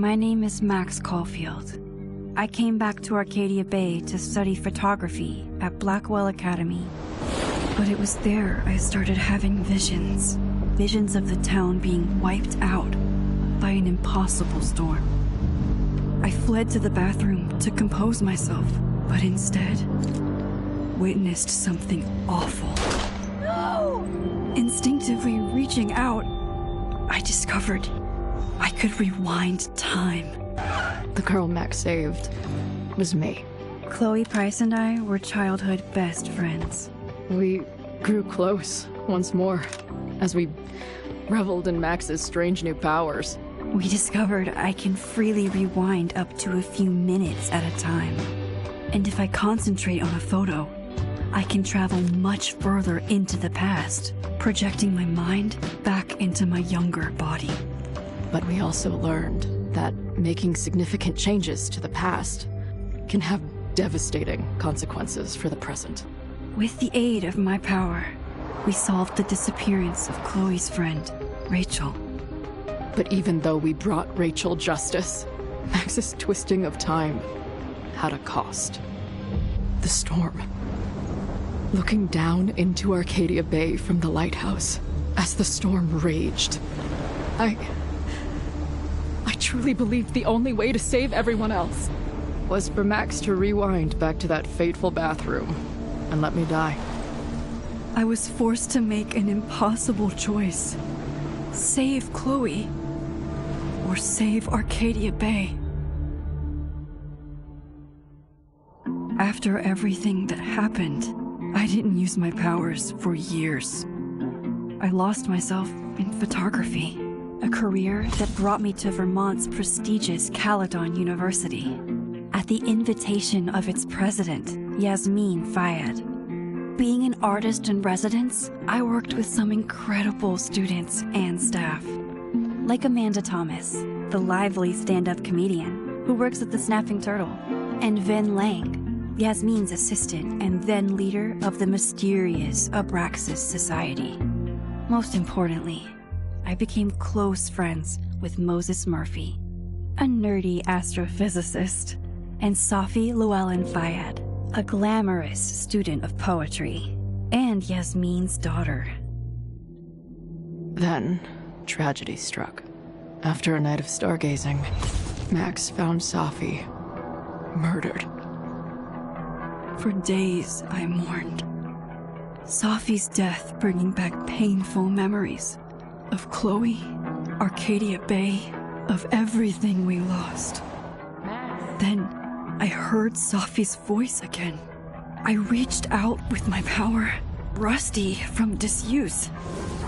My name is Max Caulfield. I came back to Arcadia Bay to study photography at Blackwell Academy. But it was there I started having visions. Visions of the town being wiped out by an impossible storm. I fled to the bathroom to compose myself, but instead witnessed something awful. No! Instinctively reaching out, I discovered I could rewind time. The girl Max saved was me. Chloe Price and I were childhood best friends. We grew close once more as we reveled in Max's strange new powers. We discovered I can freely rewind up to a few minutes at a time. And if I concentrate on a photo, I can travel much further into the past, projecting my mind back into my younger body. But we also learned that making significant changes to the past can have devastating consequences for the present. With the aid of my power, we solved the disappearance of Chloe's friend, Rachel. But even though we brought Rachel justice, Max's twisting of time had a cost. The storm. Looking down into Arcadia Bay from the lighthouse, as the storm raged, I truly believed the only way to save everyone else was for Max to rewind back to that fateful bathroom and let me die. I was forced to make an impossible choice. Save Chloe, or save Arcadia Bay. After everything that happened, I didn't use my powers for years. I lost myself in photography, a career that brought me to Vermont's prestigious Caledon University, at the invitation of its president, Yasmin Fayed. Being an artist in residence, I worked with some incredible students and staff, like Amanda Thomas, the lively stand-up comedian who works at the Snapping Turtle, and Ven Lang, Yasmin's assistant and then leader of the mysterious Abraxas Society. Most importantly, I became close friends with Moses Murphy, a nerdy astrophysicist, and Safi Llewellyn Fayed, a glamorous student of poetry, and Yasmin's daughter. Then, tragedy struck. After a night of stargazing, Max found Safi murdered. For days, I mourned. Safi's death bringing back painful memories of Chloe, Arcadia Bay, of everything we lost. Then, I heard Safi's voice again. I reached out with my power, rusty from disuse,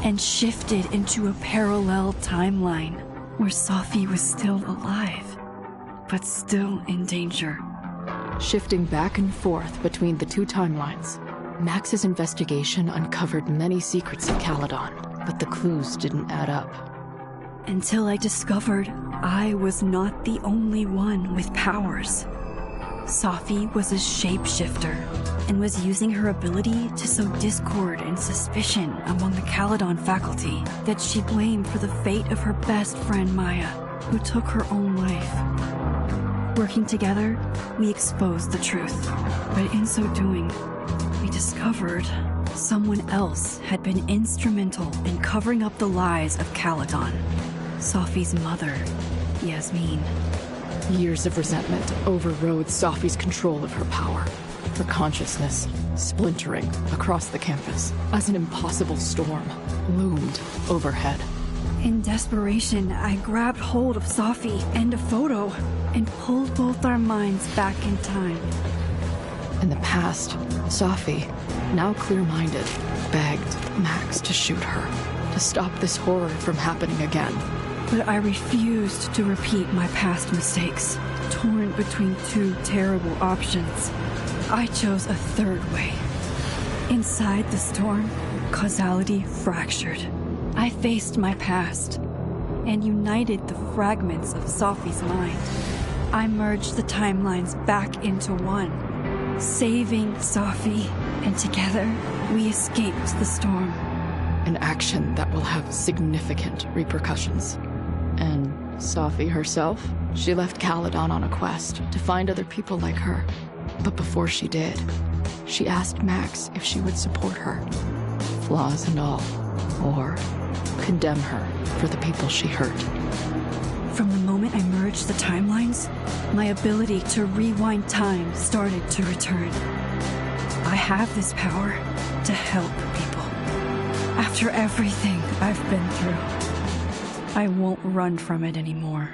and shifted into a parallel timeline where Safi was still alive, but still in danger. Shifting back and forth between the two timelines, Max's investigation uncovered many secrets of Caledon, but the clues didn't add up. Until I discovered I was not the only one with powers. Safi was a shapeshifter and was using her ability to sow discord and suspicion among the Caledon faculty that she blamed for the fate of her best friend Maya, who took her own life. Working together, we exposed the truth, but in so doing, we discovered someone else had been instrumental in covering up the lies of Caledon. Safi's mother, Yasmin. Years of resentment overrode Safi's control of her power, her consciousness splintering across the campus as an impossible storm loomed overhead. In desperation, I grabbed hold of Safi and a photo and pulled both our minds back in time. In the past, Safi, now clear-minded, begged Max to shoot her, to stop this horror from happening again. But I refused to repeat my past mistakes, torn between two terrible options. I chose a third way. Inside the storm, causality fractured. I faced my past and united the fragments of Safi's mind. I merged the timelines back into one, saving Safi, and together we escaped the storm. An action that will have significant repercussions, and Safi herself, she left Caledon on a quest to find other people like her. But before she did, she asked Max if she would support her, flaws and all, or condemn her for the people she hurt. From the moment I merged the timelines, my ability to rewind time started to return. I have this power to help people. After everything I've been through, I won't run from it anymore.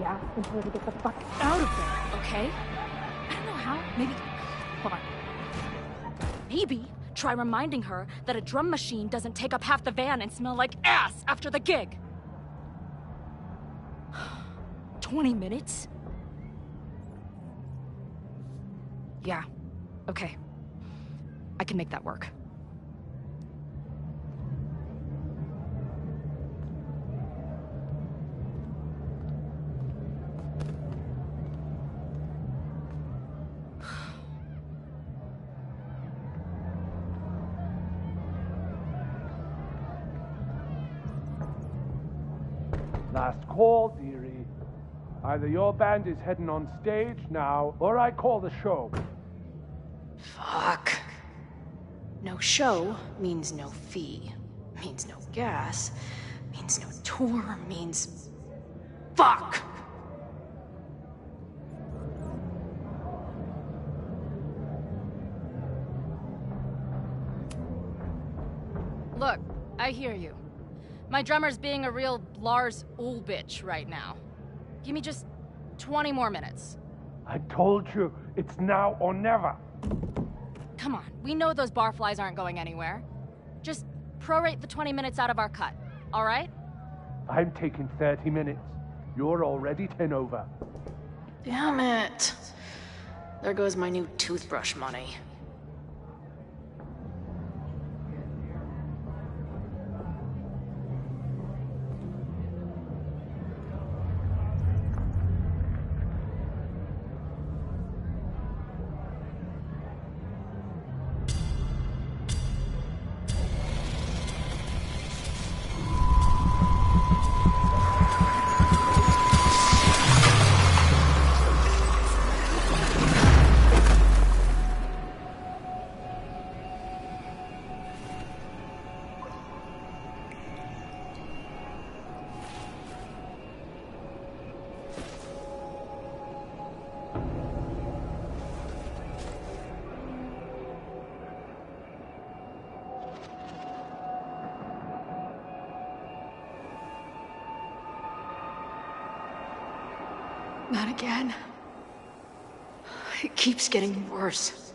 Asking her to get the fuck out of there, okay? I don't know how. Maybe... Hold on. Maybe try reminding her that a drum machine doesn't take up half the van and smell like ass after the gig. 20 minutes? Yeah. Okay. I can make that work. Last call, dearie. Either your band is heading on stage now, or I call the show. Fuck. No show means no fee. Means no gas. Means no tour. Means... Fuck! Look, I hear you. My drummer's being a real Lars Ulbich right now. Give me just 20 more minutes. I told you, it's now or never. Come on, we know those barflies aren't going anywhere. Just prorate the 20 minutes out of our cut, all right? I'm taking 30 minutes. You're already 10 over. Damn it. There goes my new toothbrush money. Not again. It keeps getting worse.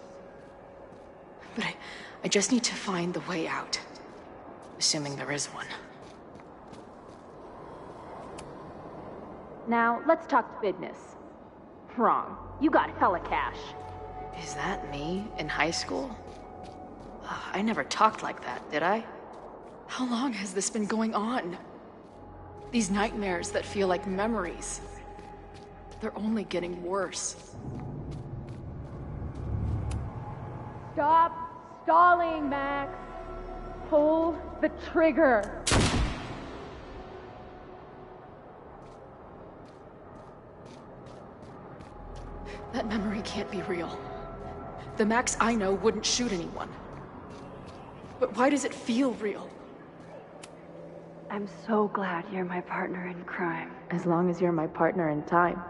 But I just need to find the way out. Assuming there is one. Now, let's talk business. Wrong. You got hella cash. Is that me in high school? I never talked like that, did I? How long has this been going on? These nightmares that feel like memories. They're only getting worse. Stop stalling, Max. Pull the trigger. That memory can't be real. The Max I know wouldn't shoot anyone. But why does it feel real? I'm so glad you're my partner in crime. As long as you're my partner in time.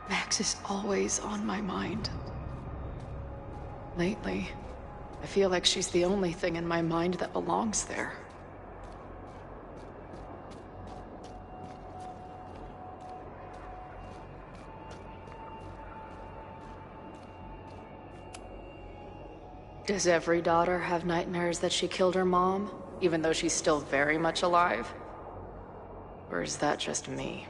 Max is always on my mind. Lately, I feel like she's the only thing in my mind that belongs there. Does every daughter have nightmares that she killed her mom, even though she's still very much alive? Or is that just me?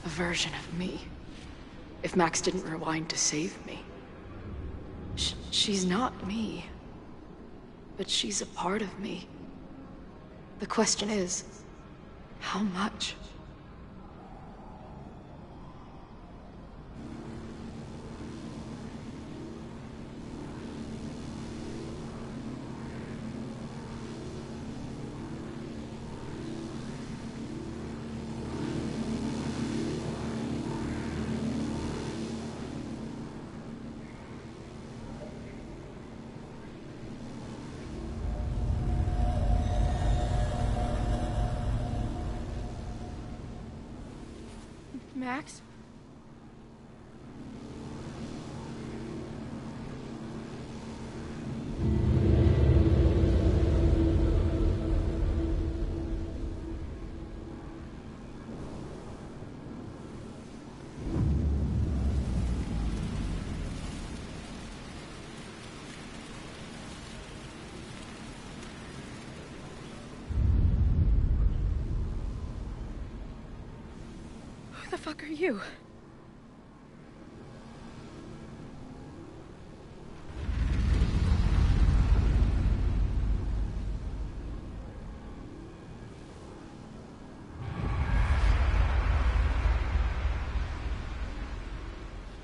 A version of me. If Max didn't rewind to save me. She's not me. But she's a part of me. The question is, how much? Max? Who the fuck are you?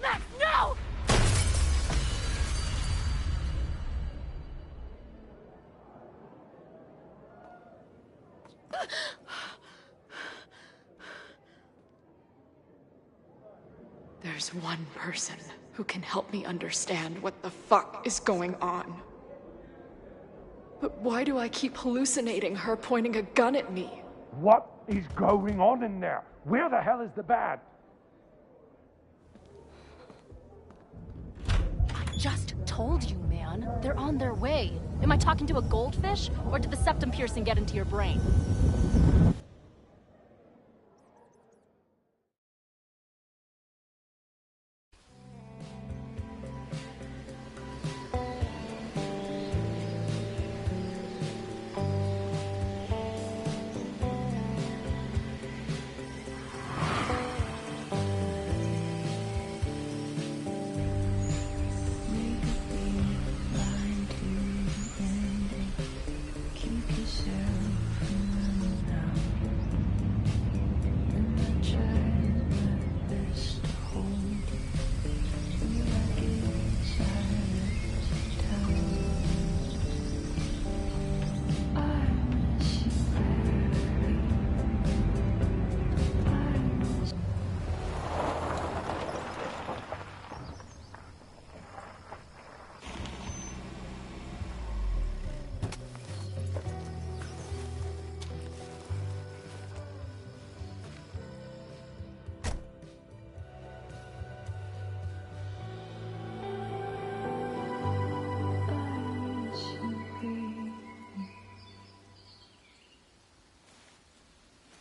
Max, no! There's one person who can help me understand what the fuck is going on. But why do I keep hallucinating her pointing a gun at me? What is going on in there? Where the hell is the bad? I just told you, man. They're on their way. Am I talking to a goldfish? Or did the septum piercing get into your brain?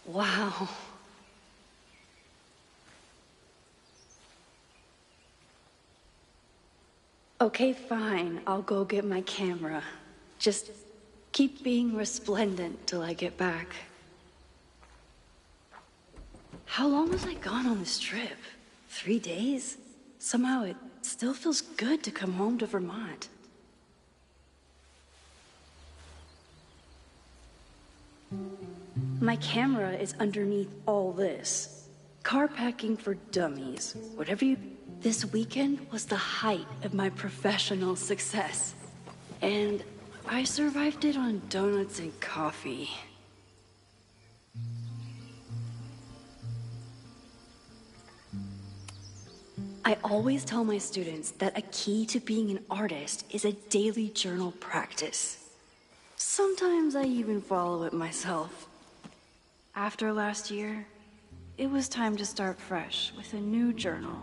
Wow. Okay, fine. I'll go get my camera. Just keep being resplendent till I get back. How long was I gone on this trip? 3 days? Somehow it still feels good to come home to Vermont. My camera is underneath all this. Car packing for dummies. Whatever you... This weekend was the height of my professional success. And I survived it on donuts and coffee. I always tell my students that a key to being an artist is a daily journal practice. Sometimes I even follow it myself. After last year, it was time to start fresh with a new journal.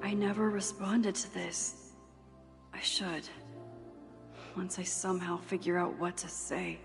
I never responded to this. I should. Once I somehow figure out what to say.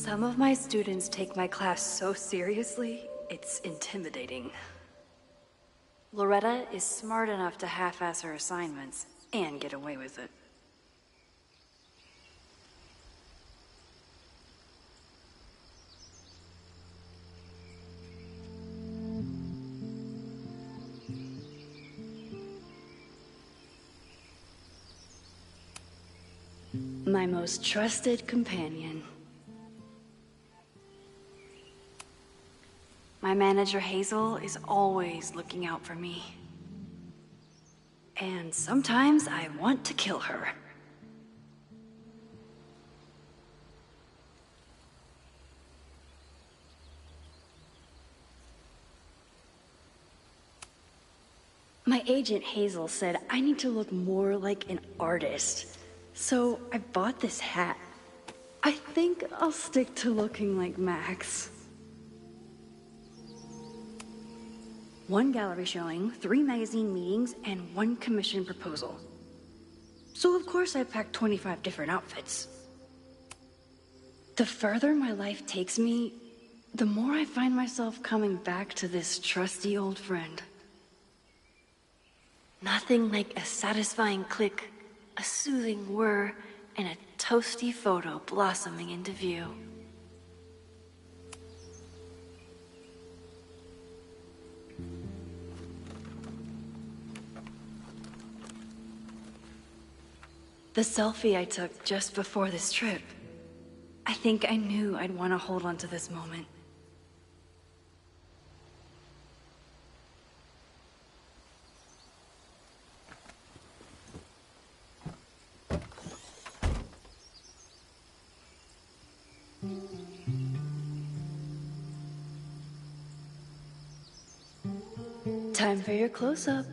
Some of my students take my class so seriously, it's intimidating. Loretta is smart enough to half-ass her assignments and get away with it. My most trusted companion. My manager Hazel is always looking out for me. And sometimes I want to kill her. My agent Hazel said I need to look more like an artist. So I bought this hat. I think I'll stick to looking like Max. 1 gallery showing, 3 magazine meetings, and 1 commission proposal. So of course I packed 25 different outfits. The further my life takes me, the more I find myself coming back to this trusty old friend. Nothing like a satisfying click, a soothing whir, and a toasty photo blossoming into view. The selfie I took just before this trip. I think I knew I'd want to hold on to this moment. Time for your close-up.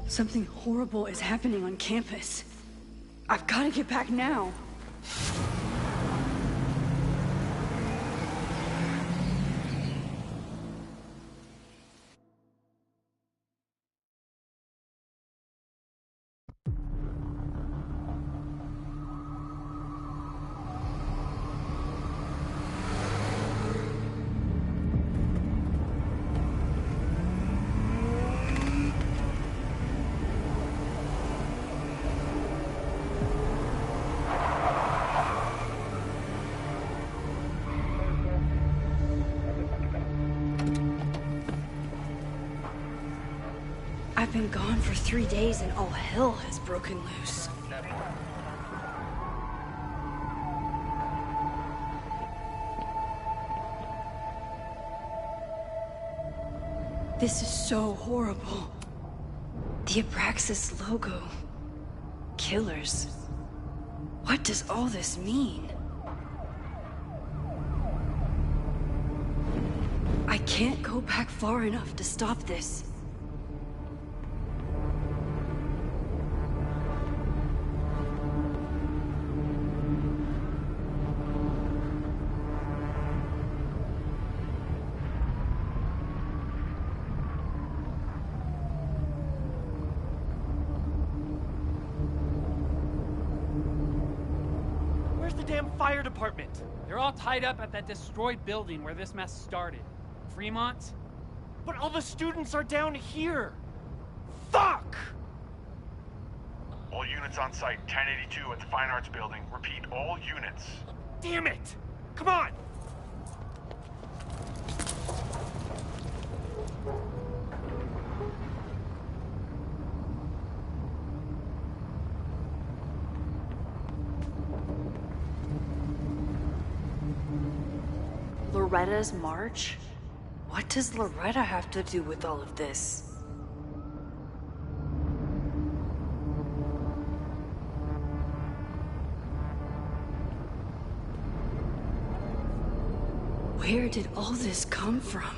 Something horrible is happening on campus. I've got to get back now. I've been gone for 3 days and all hell has broken loose. This is so horrible. The Abraxas logo. Killers. What does all this mean? I can't go back far enough to stop this. Fire department. They're all tied up at that destroyed building where this mess started. Fremont? But all the students are down here. Fuck! All units on site, 1082 at the Fine Arts Building. Repeat, all units. Damn it! Come on! Loretta's march? What does Loretta have to do with all of this? Where did all this come from?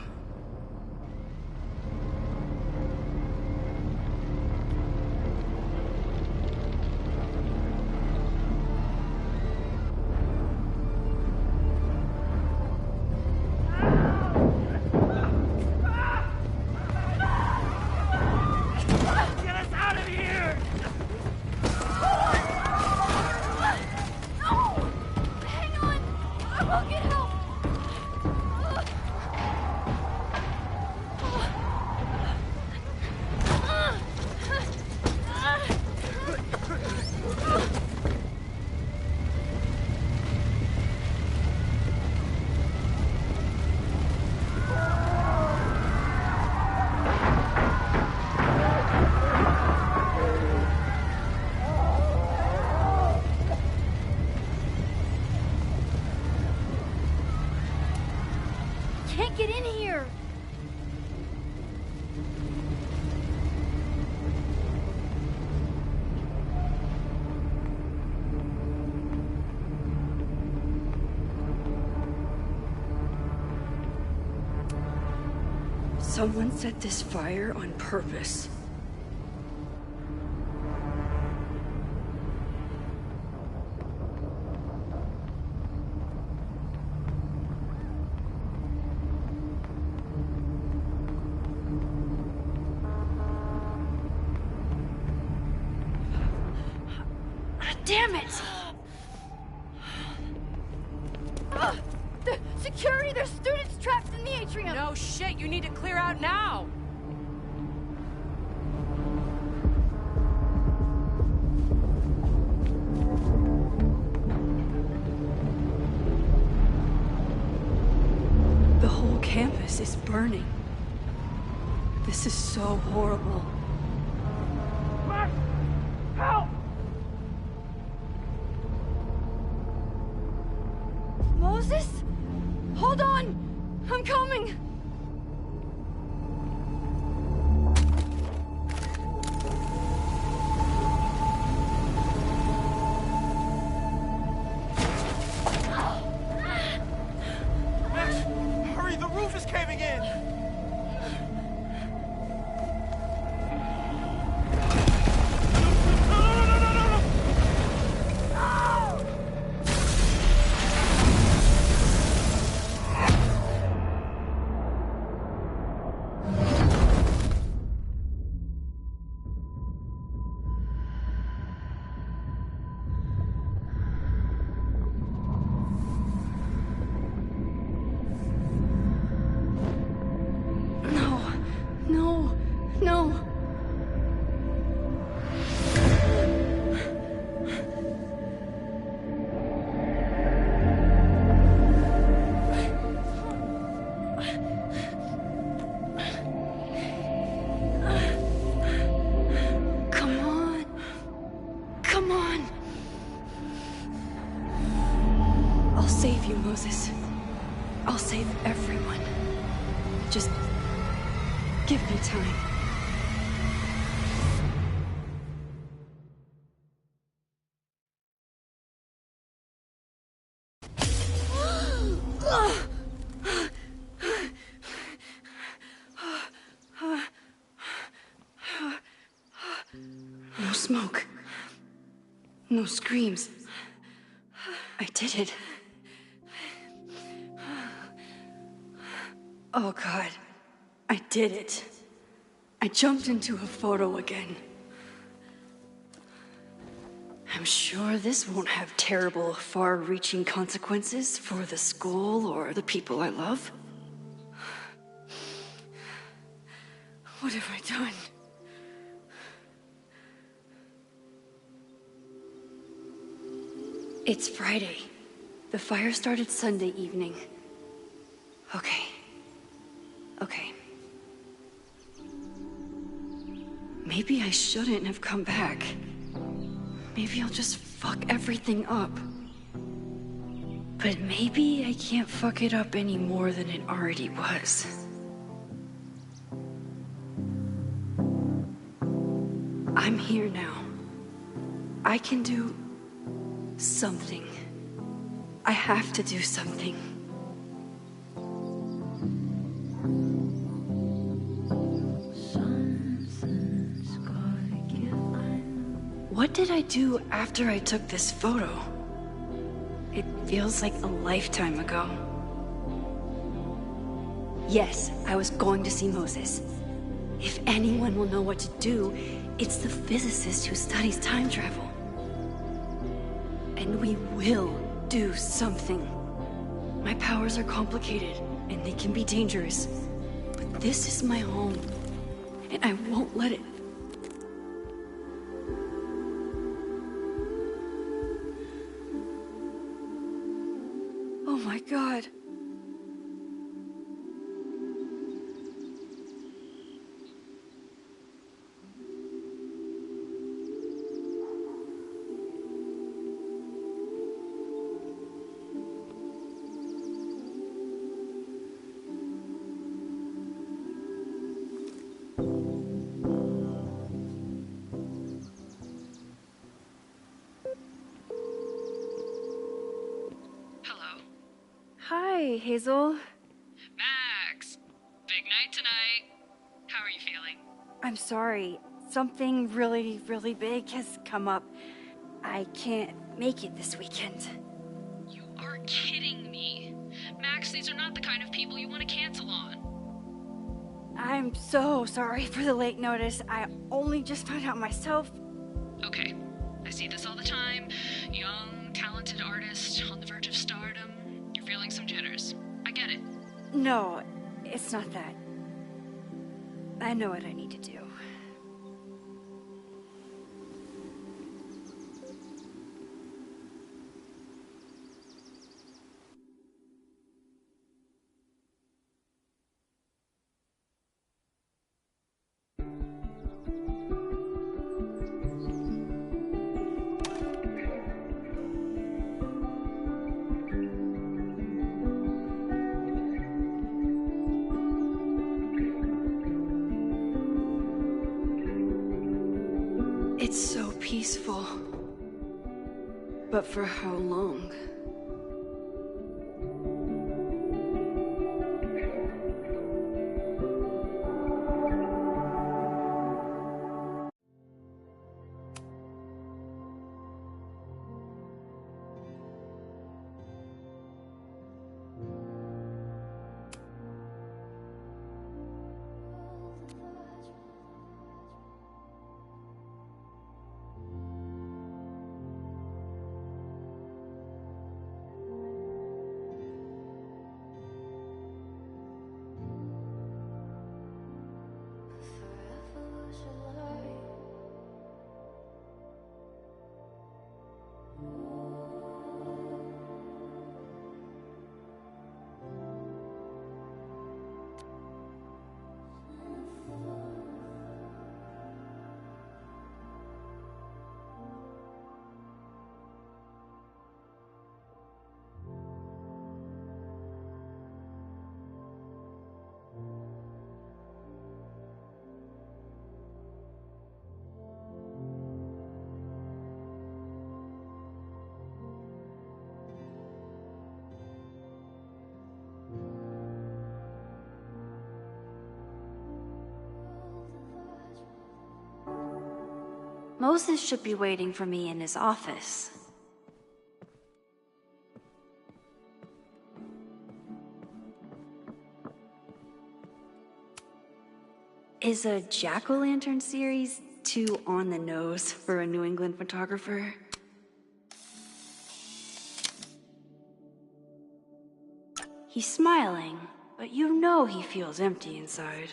Can't get in here! Someone set this fire on purpose. Damn it! The security! There's students trapped in the atrium! No shit, you need to clear out now! The whole campus is burning. This is so horrible. Max! Help! Moses? Hold on! I'm coming! Max, hurry, the roof is caving in! No. Come on. Come on. I'll save you, Moses. I'll save everyone. Just give me time. No smoke. No screams. I did it. Oh God, I did it. I jumped into a photo again. I'm sure this won't have terrible, far-reaching consequences for the school or the people I love. What have I done? It's Friday. The fire started Sunday evening. Okay. Maybe I shouldn't have come back. Maybe I'll just fuck everything up. But maybe I can't fuck it up any more than it already was. I'm here now. I can do something. I have to do something. What did I do after I took this photo? It feels like a lifetime ago. Yes, I was going to see Moses. If anyone will know what to do, it's the physicist who studies time travel. And we will do something. My powers are complicated, and they can be dangerous. But this is my home, and I won't let it. Oh my God. Hi, Hazel. Max! Big night tonight. How are you feeling? I'm sorry. Something really, really big has come up. I can't make it this weekend. You are kidding me. Max, these are not the kind of people you want to cancel on. I'm so sorry for the late notice. I only just found out myself. Okay, I see this all the time. Young, talented artist on the verge of stardom. You're feeling some jitters. I get it. No, it's not that. I know what I need to do. It's so peaceful. But for how long? Moses should be waiting for me in his office. Is a jack-o'-lantern series too on the nose for a New England photographer? He's smiling, but you know he feels empty inside.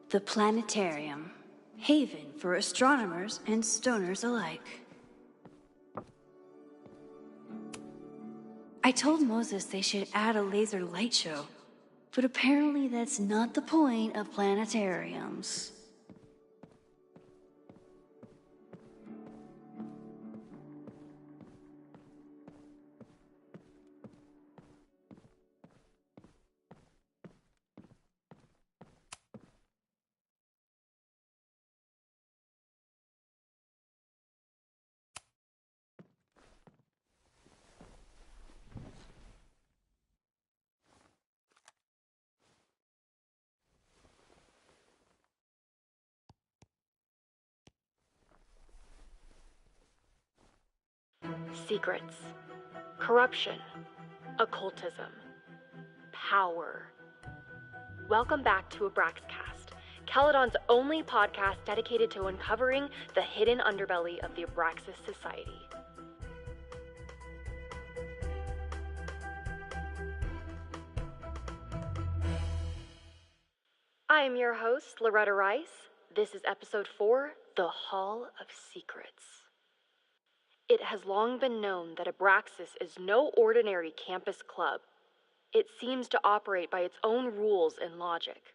The planetarium, haven for astronomers and stoners alike. I told Moses they should add a laser light show, but apparently that's not the point of planetariums. Secrets. Corruption. Occultism. Power. Welcome back to Abraxcast, Caledon's only podcast dedicated to uncovering the hidden underbelly of the Abraxas Society. I am your host, Loretta Rice. This is episode 4, The Hall of Secrets. It has long been known that Abraxas is no ordinary campus club. It seems to operate by its own rules and logic.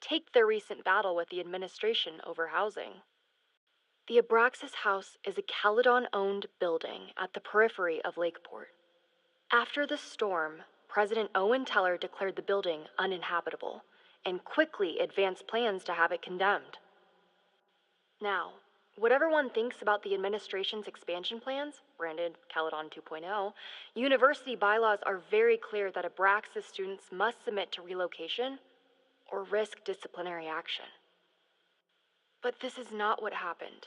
Take their recent battle with the administration over housing. The Abraxas House is a Caledon-owned building at the periphery of Lakeport. After the storm, President Owen Teller declared the building uninhabitable and quickly advanced plans to have it condemned. Now, whatever one thinks about the administration's expansion plans, branded Caledon 2.0, university bylaws are very clear that Abraxas students must submit to relocation or risk disciplinary action. But this is not what happened.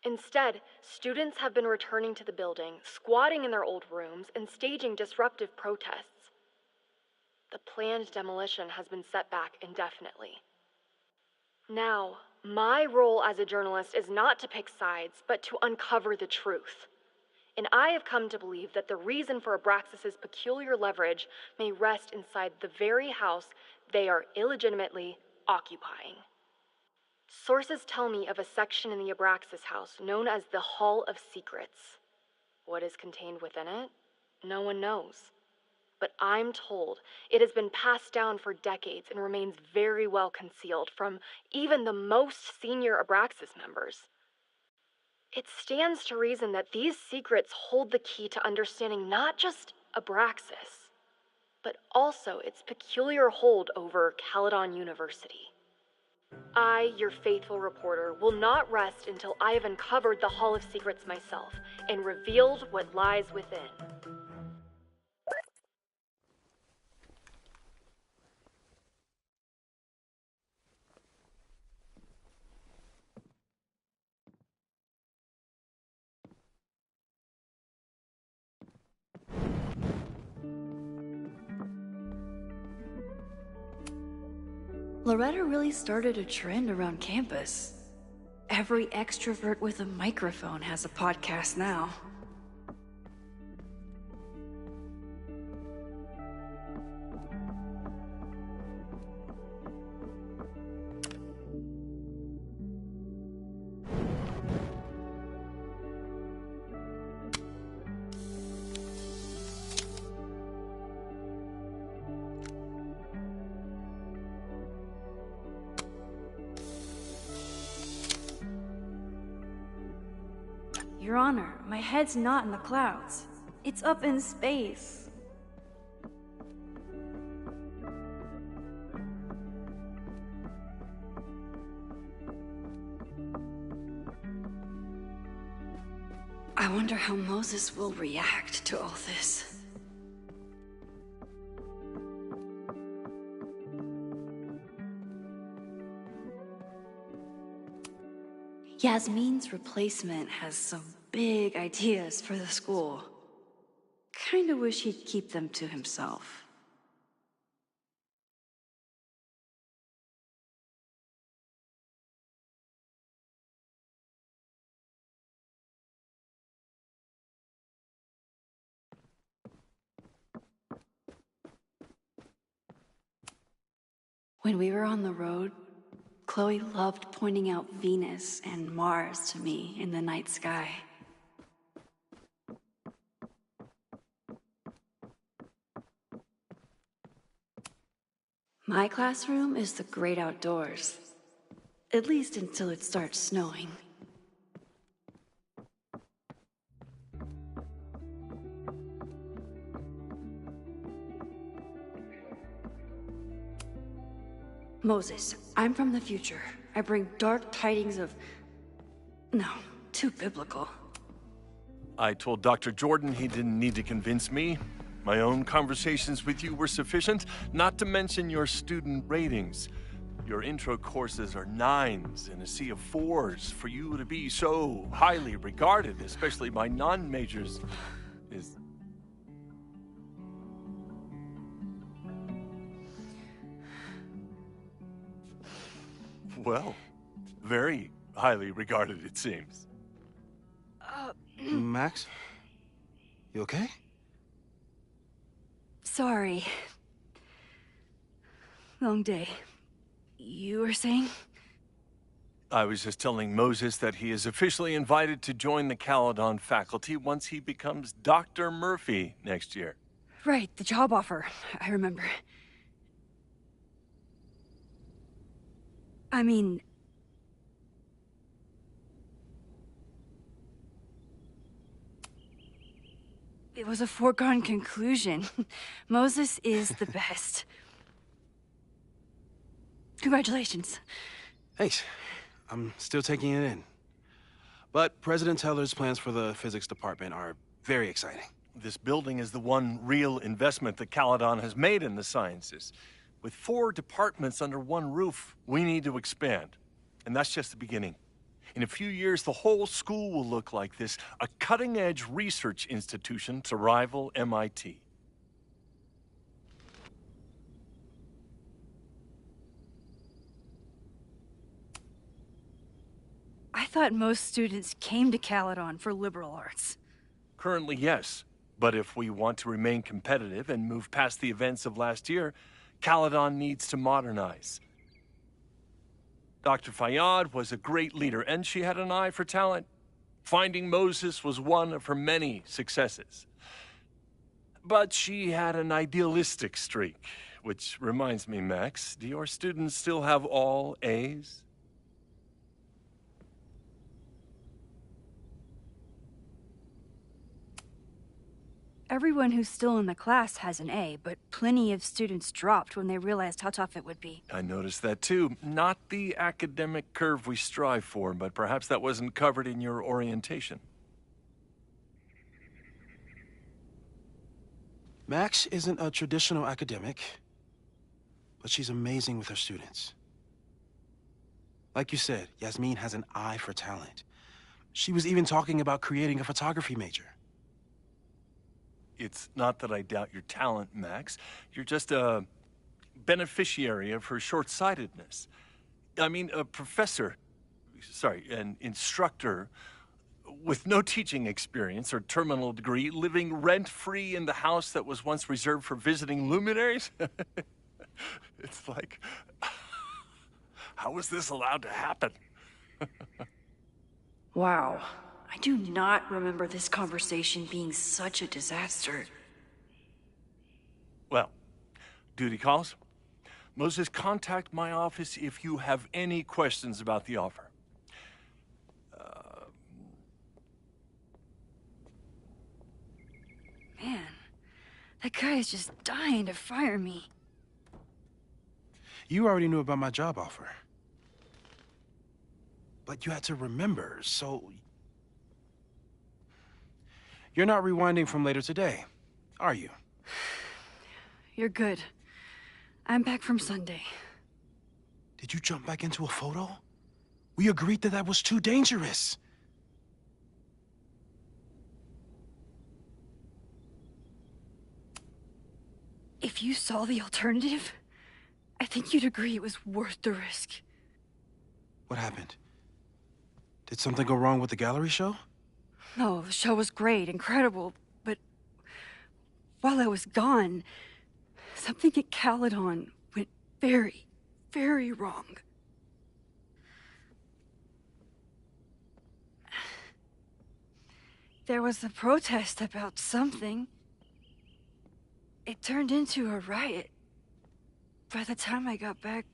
Instead, students have been returning to the building, squatting in their old rooms, and staging disruptive protests. The planned demolition has been set back indefinitely. Now, my role as a journalist is not to pick sides, but to uncover the truth. And I have come to believe that the reason for Abraxas's peculiar leverage may rest inside the very house they are illegitimately occupying. Sources tell me of a section in the Abraxas house known as the Hall of Secrets. What is contained within it? No one knows. But I'm told it has been passed down for decades and remains very well concealed from even the most senior Abraxas members. It stands to reason that these secrets hold the key to understanding not just Abraxas, but also its peculiar hold over Caledon University. I, your faithful reporter, will not rest until I have uncovered the Hall of Secrets myself and revealed what lies within. Loretta really started a trend around campus. Every extrovert with a microphone has a podcast now. Your Honor, my head's not in the clouds. It's up in space. I wonder how Moses will react to all this. Yasmin's replacement has some big ideas for the school. Kinda wish he'd keep them to himself. When we were on the road, Chloe loved pointing out Venus and Mars to me in the night sky. My classroom is the great outdoors, at least until it starts snowing. Moses, I'm from the future. I bring dark tidings of... No, too biblical. I told Dr. Jordan he didn't need to convince me. My own conversations with you were sufficient, not to mention your student ratings. Your intro courses are 9s in a sea of 4s. For you to be so highly regarded, especially by non-majors, is... well, very highly regarded, it seems. Max? You okay? Sorry. Long day. You were saying? I was just telling Moses that he is officially invited to join the Caledon faculty once he becomes Dr. Murphy next year. Right, the job offer. I remember. I mean... it was a foregone conclusion. Moses is the best. Congratulations. Thanks. I'm still taking it in. But President Teller's plans for the physics department are very exciting. This building is the one real investment that Caledon has made in the sciences. With 4 departments under one roof, we need to expand. And that's just the beginning. In a few years, the whole school will look like this, a cutting-edge research institution to rival MIT. I thought most students came to Caledon for liberal arts. Currently, yes. But if we want to remain competitive and move past the events of last year, Caledon needs to modernize. Dr. Fayyad was a great leader, and she had an eye for talent. Finding Moses was one of her many successes. But she had an idealistic streak, which reminds me, Max, do your students still have all A's? Everyone who's still in the class has an A, but plenty of students dropped when they realized how tough it would be. I noticed that too. Not the academic curve we strive for, but perhaps that wasn't covered in your orientation. Max isn't a traditional academic, but she's amazing with her students. Like you said, Yasmin has an eye for talent. She was even talking about creating a photography major. It's not that I doubt your talent, Max. You're just a beneficiary of her short-sightedness. I mean, an instructor with no teaching experience or terminal degree, living rent-free in the house that was once reserved for visiting luminaries? It's like, how was this allowed to happen? Wow. I do not remember this conversation being such a disaster. Well, duty calls. Moses, contact my office if you have any questions about the offer. Man, that guy is just dying to fire me. You already knew about my job offer. But you had to remember, so... You're not rewinding from later today, are you? You're good. I'm back from Sunday. Did you jump back into a photo? We agreed that that was too dangerous. If you saw the alternative, I think you'd agree it was worth the risk. What happened? Did something go wrong with the gallery show? No, the show was great, incredible, but while I was gone, something at Caledon went very, very wrong. There was a protest about something. It turned into a riot. By the time I got back,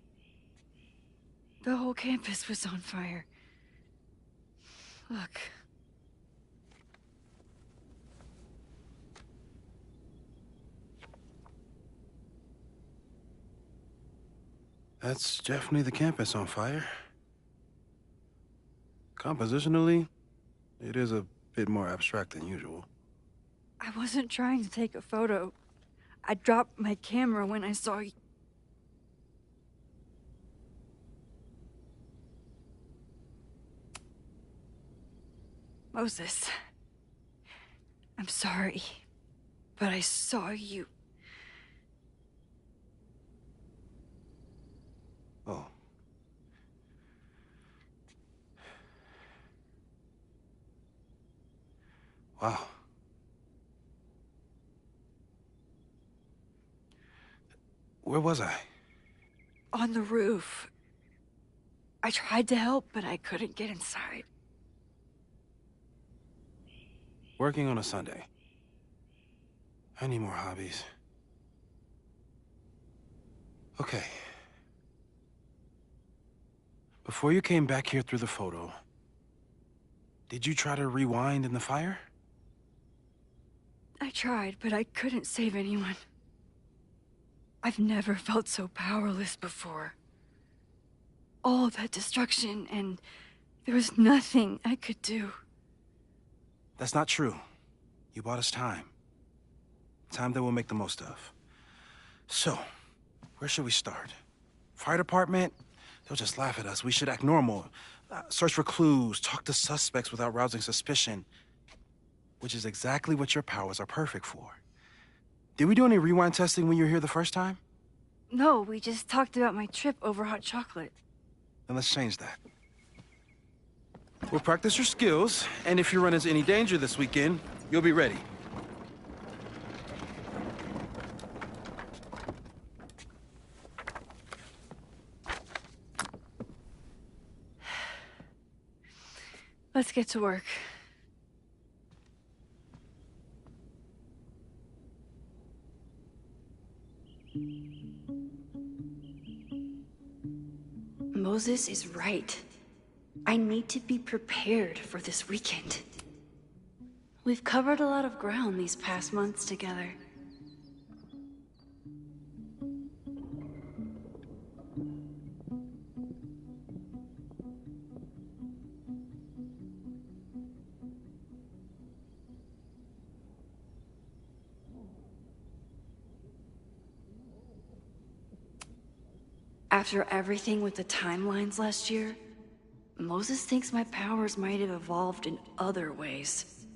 the whole campus was on fire. Look. That's definitely the campus on fire. Compositionally, it is a bit more abstract than usual. I wasn't trying to take a photo. I dropped my camera when I saw you. Moses, I'm sorry, but I saw you. Oh. Wow. Where was I? On the roof. I tried to help, but I couldn't get inside. Working on a Sunday. I need more hobbies. Okay. Before you came back here through the photo, did you try to rewind in the fire? I tried, but I couldn't save anyone. I've never felt so powerless before. All that destruction, and there was nothing I could do. That's not true. You bought us time. Time that we'll make the most of. So, where should we start? Fire department? They'll just laugh at us. We should act normal. Search for clues, talk to suspects without rousing suspicion. Which is exactly what your powers are perfect for. Did we do any rewind testing when you were here the first time? No, we just talked about my trip over hot chocolate. Then let's change that. We'll practice your skills, and if you run into any danger this weekend, you'll be ready. Let's get to work. Moses is right. I need to be prepared for this weekend. We've covered a lot of ground these past months together. After everything with the timelines last year, Moses thinks my powers might have evolved in other ways.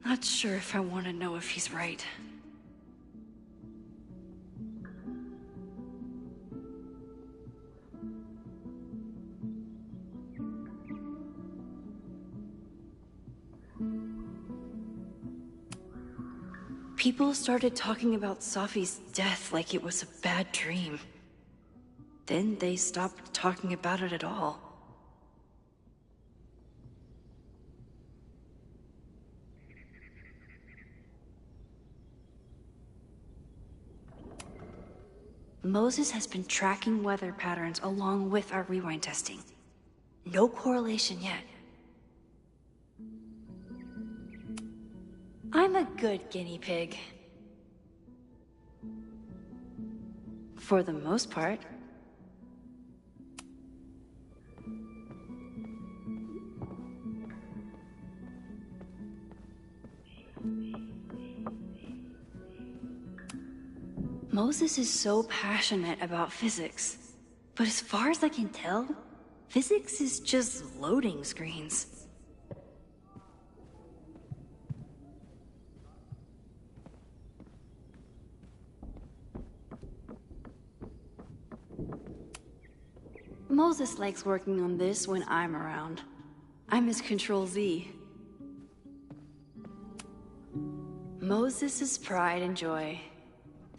Not sure if I want to know if he's right. People started talking about Safi's death like it was a bad dream. Then they stopped talking about it at all. Moses has been tracking weather patterns along with our rewind testing. No correlation yet. I'm a good guinea pig. For the most part. Moses is so passionate about physics, but as far as I can tell, physics is just loading screens. Moses likes working on this when I'm around. I'm his Control-Z. Moses' pride and joy.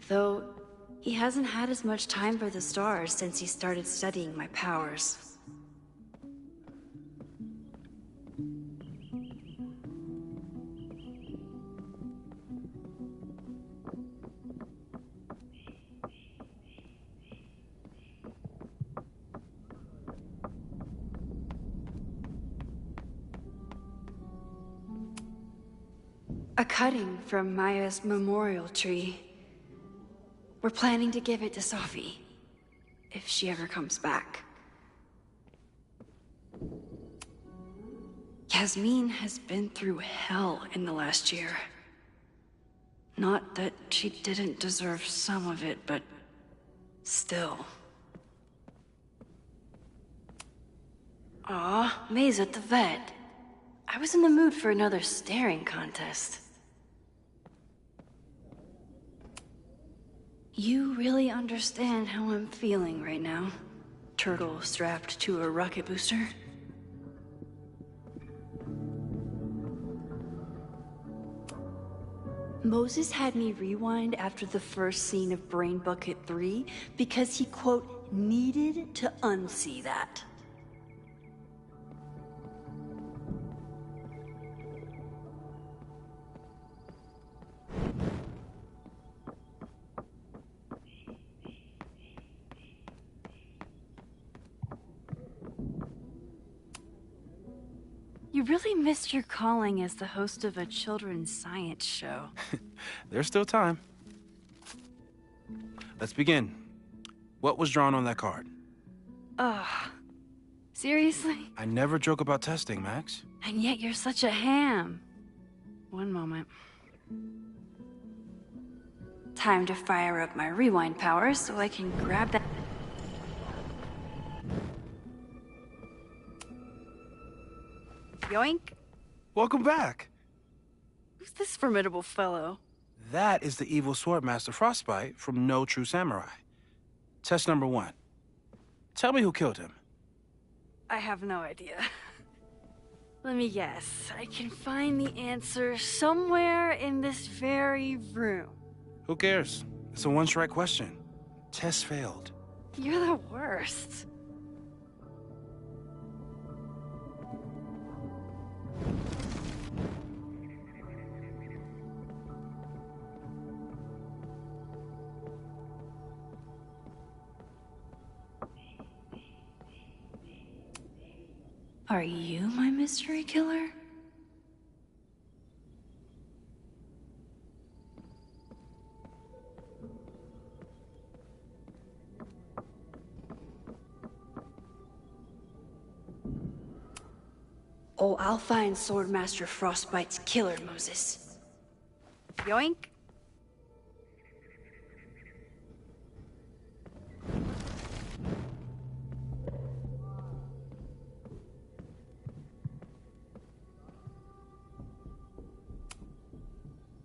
Though, he hasn't had as much time for the stars since he started studying my powers. A cutting from Maya's memorial tree. We're planning to give it to Safi, if she ever comes back. Yasmin has been through hell in the last year. Not that she didn't deserve some of it, but still. Aw, May's at the vet. I was in the mood for another staring contest. You really understand how I'm feeling right now? Turtle strapped to a rocket booster? Moses had me rewind after the first scene of Brain Bucket 3 because he, quote, needed to unsee that. You really missed your calling as the host of a children's science show. There's still time. Let's begin. What was drawn on that card? Ugh. Seriously? I never joke about testing, Max. And yet you're such a ham. One moment. Time to fire up my rewind powers so I can grab that... Yoink. Welcome back. Who's this formidable fellow? That is the evil Swordmaster Frostbite from No True Samurai. Test number 1. Tell me who killed him. I have no idea. Let me guess. I can find the answer somewhere in this very room. Who cares? It's a one-strike question. Test failed. You're the worst. Are you my mystery killer? Oh, I'll find Swordmaster Frostbite's killer, Moses. Yoink.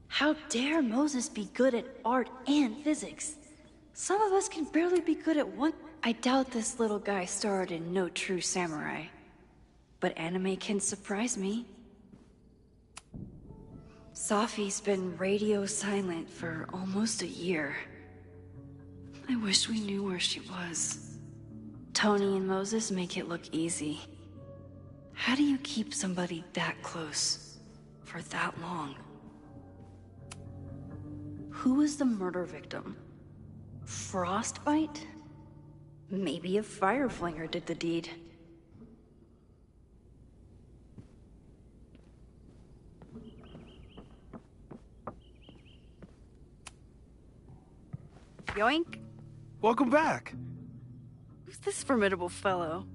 How dare Moses be good at art and physics? Some of us can barely be good at one. I doubt this little guy starred in No True Samurai. But anime can surprise me. Safi's been radio silent for almost a year. I wish we knew where she was. Tony and Moses make it look easy. How do you keep somebody that close for that long? Who was the murder victim? Frostbite? Maybe a fireflinger did the deed. Yoink. Welcome back. Who's this formidable fellow?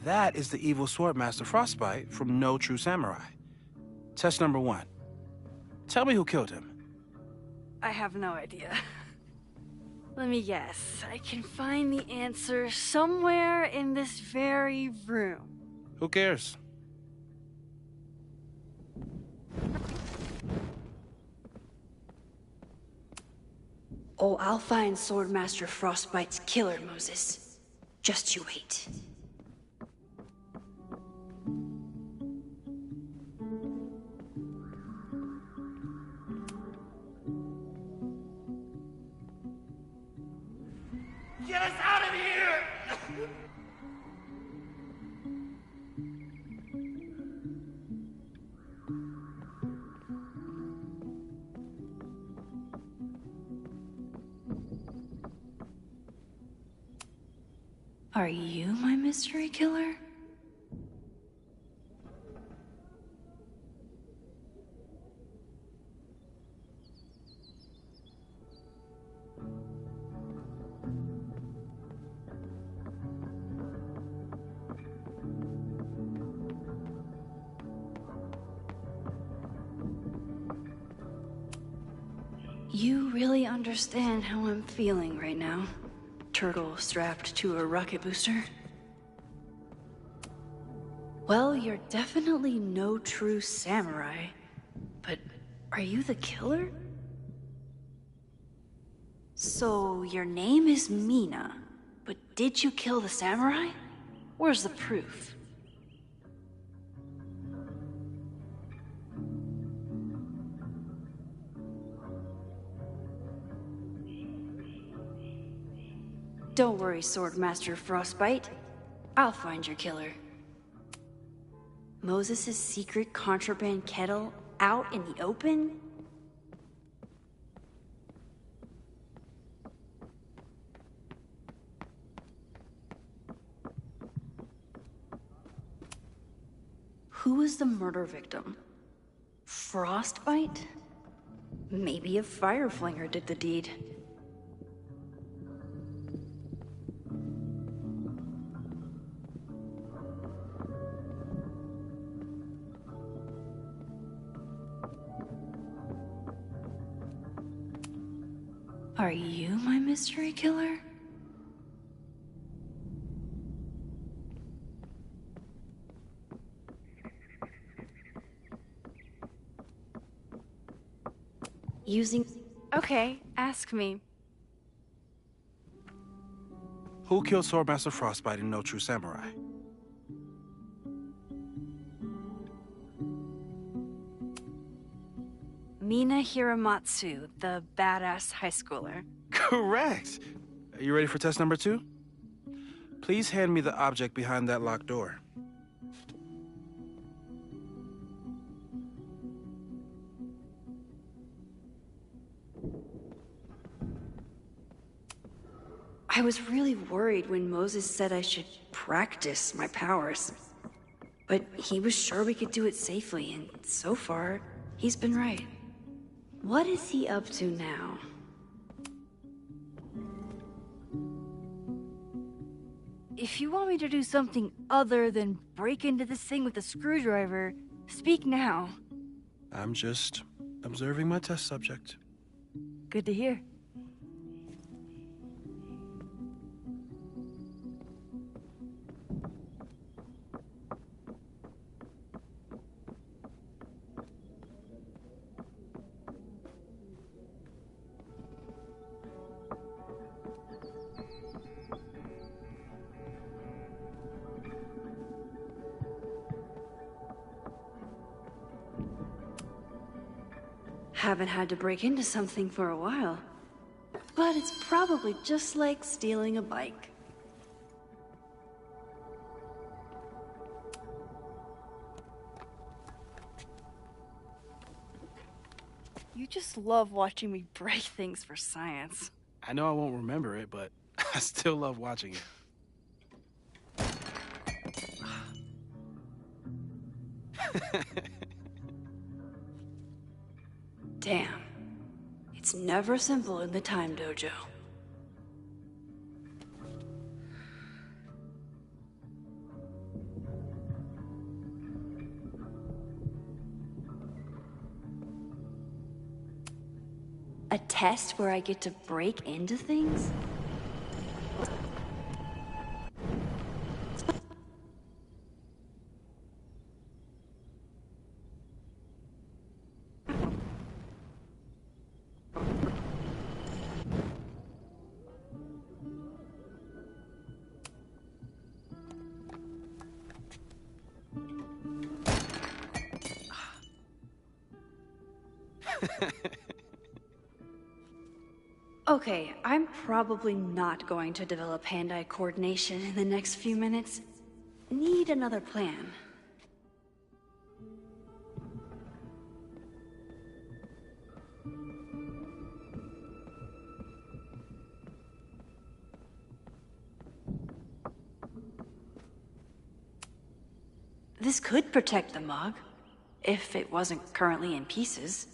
That is the evil Swordmaster Frostbite from No True Samurai. Test number 1. Tell me who killed him. I have no idea. Let me guess. I can find the answer somewhere in this very room. Who cares? Oh, I'll find Swordmaster Frostbite's killer, Moses. Just you wait. Get us out of here! Are you my mystery killer? You really understand how I'm feeling right now? Turtle strapped to a rocket booster? Well, you're definitely no true samurai. But are you the killer? So, your name is Mina, but did you kill the samurai? Where's the proof? Don't worry, Swordmaster Frostbite. I'll find your killer. Moses' secret contraband kettle out in the open? Who was the murder victim? Frostbite? Maybe a fire flinger did the deed. Are you my mystery killer? Okay, ask me. Who killed Swordmaster Frostbite in No True Samurai? Mina Hiramatsu, the badass high schooler. Correct! Are you ready for test number 2? Please hand me the object behind that locked door. I was really worried when Moses said I should practice my powers. But he was sure we could do it safely, and so far, he's been right. What is he up to now? If you want me to do something other than break into this thing with a screwdriver, speak now. I'm just observing my test subject. Good to hear. Haven't had to break into something for a while. But it's probably just like stealing a bike. You just love watching me break things for science. I know I won't remember it, but I still love watching it. Damn. It's never simple in the time dojo. A test where I get to break into things? Okay, I'm probably not going to develop hand-eye coordination in the next few minutes. Need another plan. This could protect the mug, if it wasn't currently in pieces.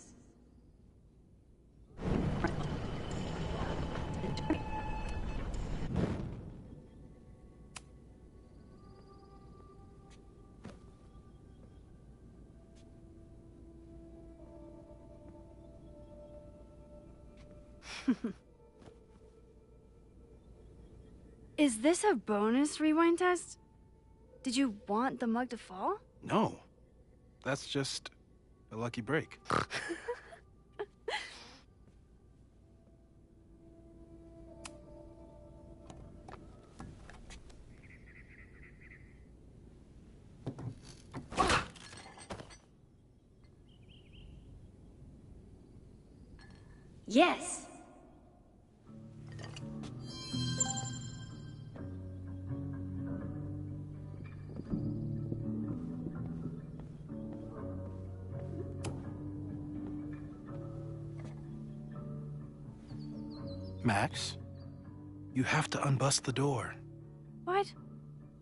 Is this a bonus rewind test? Did you want the mug to fall? No. That's just a lucky break. Yes. Max, you have to unbust the door. What?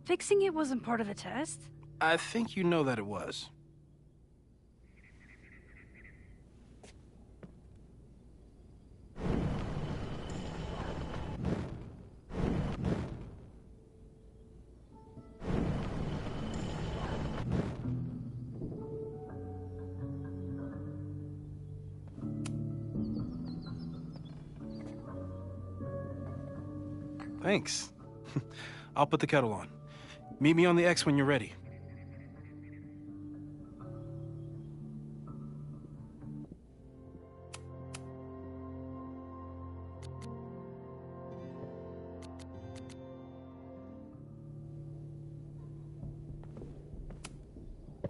Fixing it wasn't part of the test? I think you know that it was. Thanks. I'll put the kettle on. Meet me on the X when you're ready.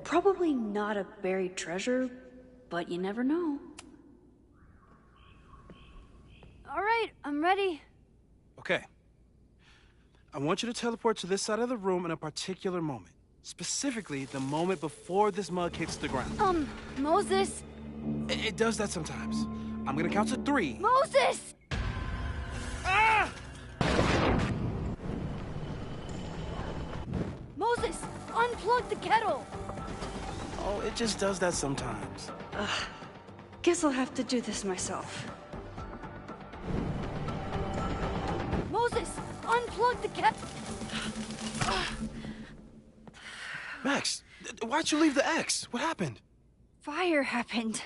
Probably not a buried treasure, but you never know. All right, I'm ready. Okay. I want you to teleport to this side of the room in a particular moment. Specifically, the moment before this mug hits the ground. Moses! It does that sometimes. I'm gonna count to 3. Moses! Ah! Moses, unplug the kettle! Oh, it just does that sometimes. Guess I'll have to do this myself. Moses, unplug the kettle! Max, why'd you leave the X? What happened? Fire happened.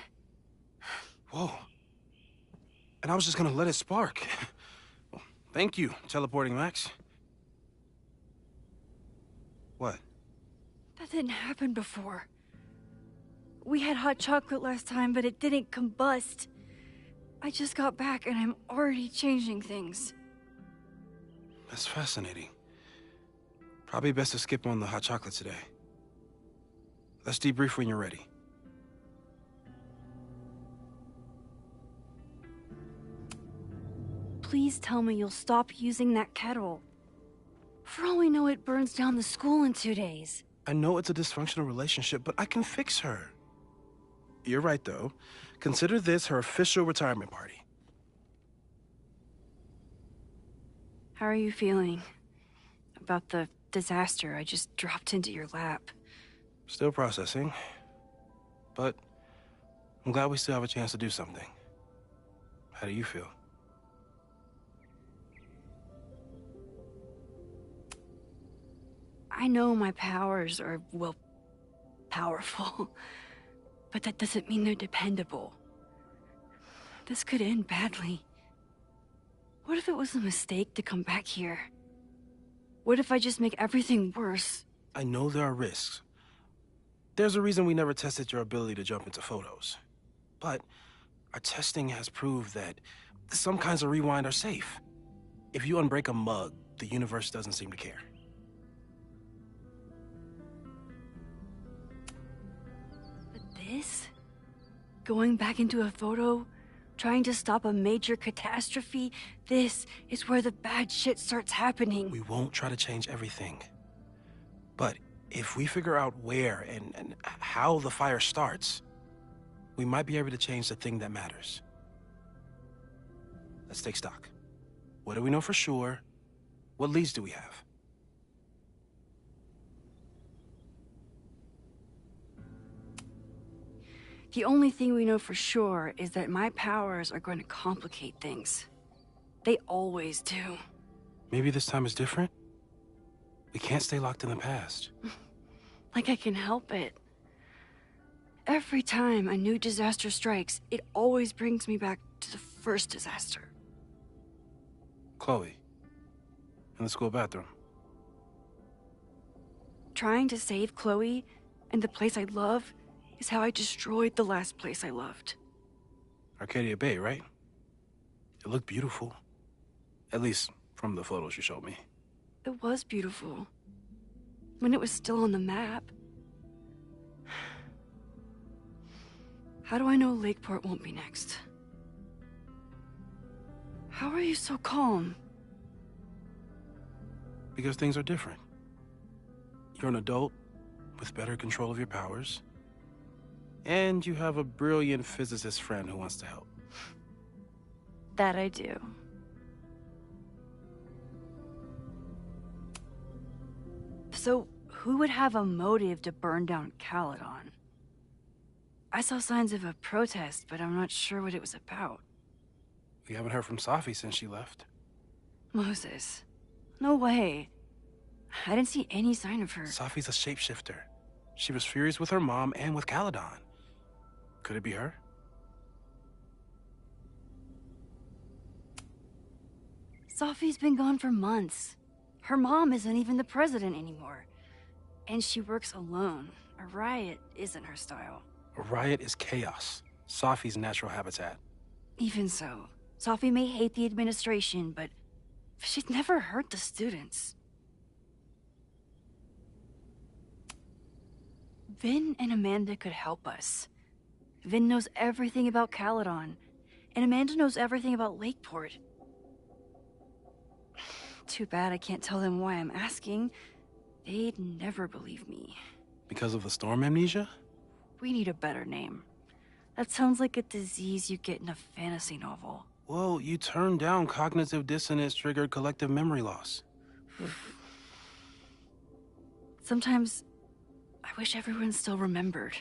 Whoa. And I was just gonna let it spark. Well, thank you, teleporting Max. What? That didn't happen before. We had hot chocolate last time, but it didn't combust. I just got back and I'm already changing things. That's fascinating. Probably best to skip on the hot chocolate today. Let's debrief when you're ready. Please tell me you'll stop using that kettle. For all we know, it burns down the school in 2 days. I know it's a dysfunctional relationship, but I can fix her. You're right, though. Consider this her official retirement party. How are you feeling about the disaster I just dropped into your lap? Still processing, but I'm glad we still have a chance to do something. How do you feel? I know my powers are, well, powerful, but that doesn't mean they're dependable. This could end badly. What if it was a mistake to come back here? What if I just make everything worse? I know there are risks. There's a reason we never tested your ability to jump into photos. But our testing has proved that some kinds of rewind are safe. If you unbreak a mug, the universe doesn't seem to care. But this? Going back into a photo? Trying to stop a major catastrophe? This is where the bad shit starts happening. We won't try to change everything. But if we figure out where and how the fire starts, we might be able to change the thing that matters. Let's take stock. What do we know for sure? What leads do we have? The only thing we know for sure is that my powers are going to complicate things. They always do. Maybe this time is different? We can't stay locked in the past. Like I can help it. Every time a new disaster strikes, it always brings me back to the first disaster. Chloe, in the school bathroom. trying to save Chloe and the place I love is how I destroyed the last place I loved. Arcadia Bay, right? It looked beautiful. At least from the photos you showed me. It was beautiful. When it was still on the map. How do I know Lakeport won't be next? How are you so calm? Because things are different. You're an adult with better control of your powers. And you have a brilliant physicist friend who wants to help. That I do. So, who would have a motive to burn down Caledon? I saw signs of a protest, but I'm not sure what it was about. We haven't heard from Safi since she left. Moses. No way. I didn't see any sign of her. Safi's a shapeshifter. She was furious with her mom and with Caledon. Could it be her? Safi's been gone for months. Her mom isn't even the president anymore. And she works alone. A riot isn't her style. A riot is chaos. Safi's natural habitat. Even so, Safi may hate the administration, but she'd never hurt the students. Vin and Amanda could help us. Vin knows everything about Caledon, and Amanda knows everything about Lakeport. Too bad I can't tell them why I'm asking. They'd never believe me. Because of the storm amnesia? We need a better name. That sounds like a disease you get in a fantasy novel. Well, you turned down cognitive dissonance triggered collective memory loss. Sometimes, I wish everyone still remembered.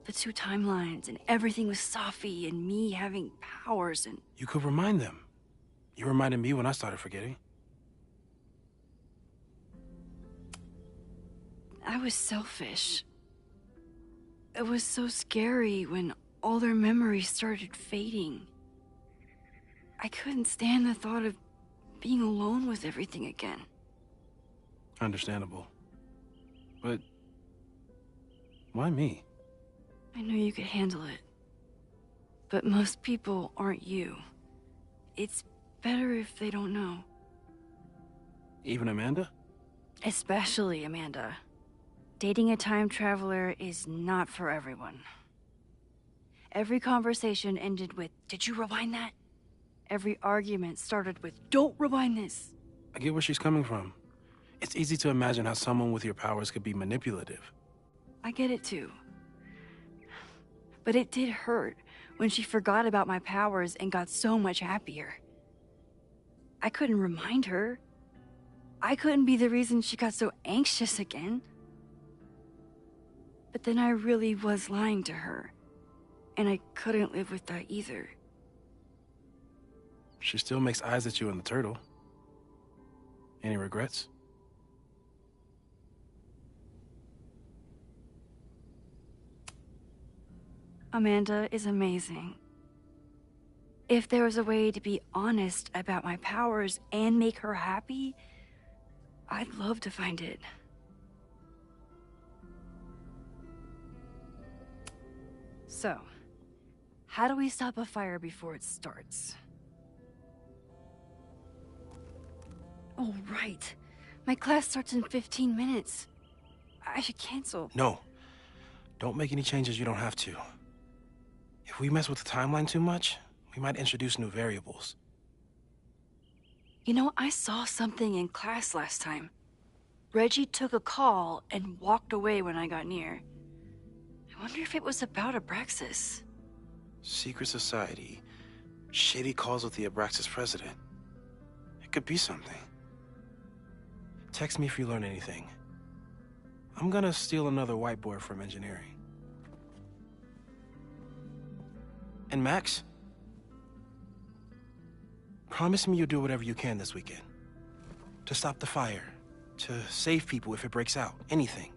The two timelines and everything with Safi and me having powers and... You could remind them. You reminded me when I started forgetting. I was selfish. It was so scary when all their memories started fading. I couldn't stand the thought of being alone with everything again. Understandable. But why me? I knew you could handle it. But most people aren't you. It's better if they don't know. Even Amanda? Especially Amanda. Dating a time traveler is not for everyone. Every conversation ended with, "Did you rewind that?" Every argument started with, "Don't rewind this." I get where she's coming from. It's easy to imagine how someone with your powers could be manipulative. I get it too. But it did hurt when she forgot about my powers and got so much happier. I couldn't remind her. I couldn't be the reason she got so anxious again. But then I really was lying to her, and I couldn't live with that either. She still makes eyes at you and the turtle. Any regrets? Amanda is amazing. If there was a way to be honest about my powers and make her happy, I'd love to find it. So, how do we stop a fire before it starts? Oh, right. My class starts in 15 minutes. I should cancel. No. Don't make any changes you don't have to. If we mess with the timeline too much, we might introduce new variables. You know, I saw something in class last time. Reggie took a call and walked away when I got near. I wonder if it was about Abraxas. Secret society. Shady calls with the Abraxas president. It could be something. Text me if you learn anything. I'm gonna steal another whiteboard from engineering. And Max? Promise me you'll do whatever you can this weekend. To stop the fire. To save people if it breaks out. Anything.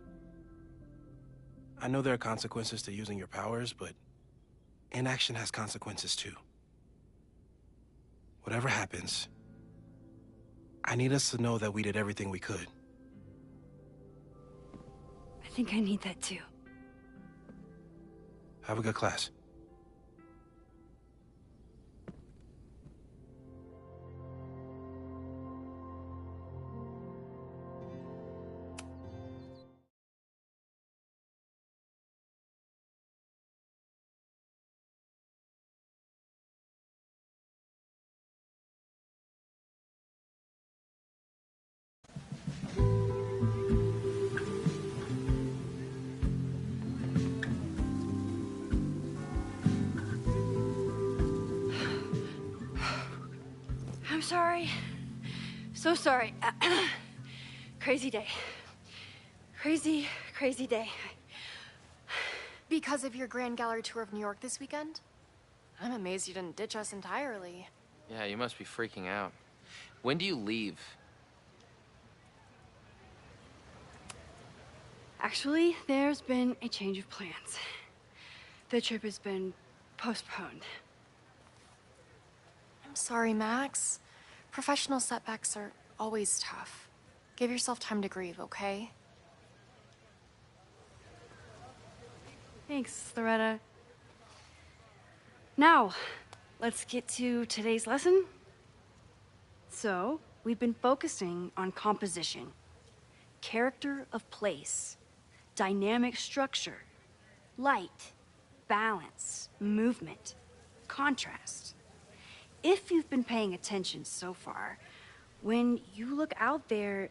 I know there are consequences to using your powers, but inaction has consequences too. Whatever happens, I need us to know that we did everything we could. think I need that too. Have a good class. I'm sorry. So sorry. Crazy day. Crazy, crazy day. Because of your Grand Gallery tour of New York this weekend? I'm amazed you didn't ditch us entirely. Yeah, you must be freaking out. When do you leave? Actually, there's been a change of plans. The trip has been postponed. I'm sorry, Max. Professional setbacks are always tough. Give yourself time to grieve, okay? Thanks, Loretta. Now, let's get to today's lesson. So, we've been focusing on composition, character of place, dynamic structure, light, balance, movement, contrast. If you've been paying attention so far, when you look out there,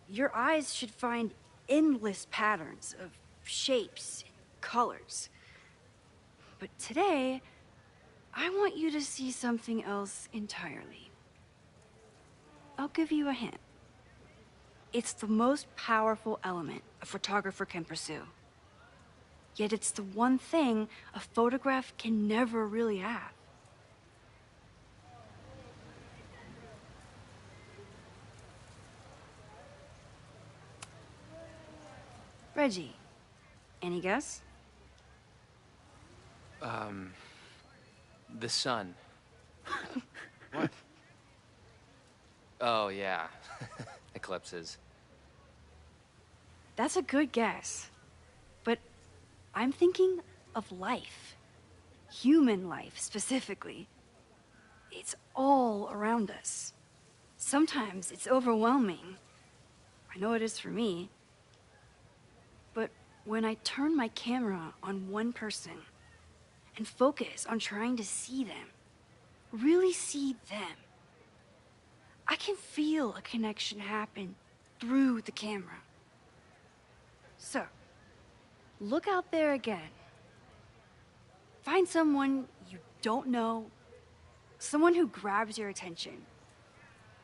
your eyes should find endless patterns of shapes and colors. But today, I want you to see something else entirely. I'll give you a hint. It's the most powerful element a photographer can pursue. Yet it's the one thing a photograph can never really have. Reggie, any guess? The sun. What? Oh, yeah. Eclipses. That's a good guess. But I'm thinking of life. Human life, specifically. It's all around us. Sometimes it's overwhelming. I know it is for me. But when I turn my camera on one person and focus on trying to see them, really see them, I can feel a connection happen through the camera. So, look out there again. Find someone you don't know, someone who grabs your attention,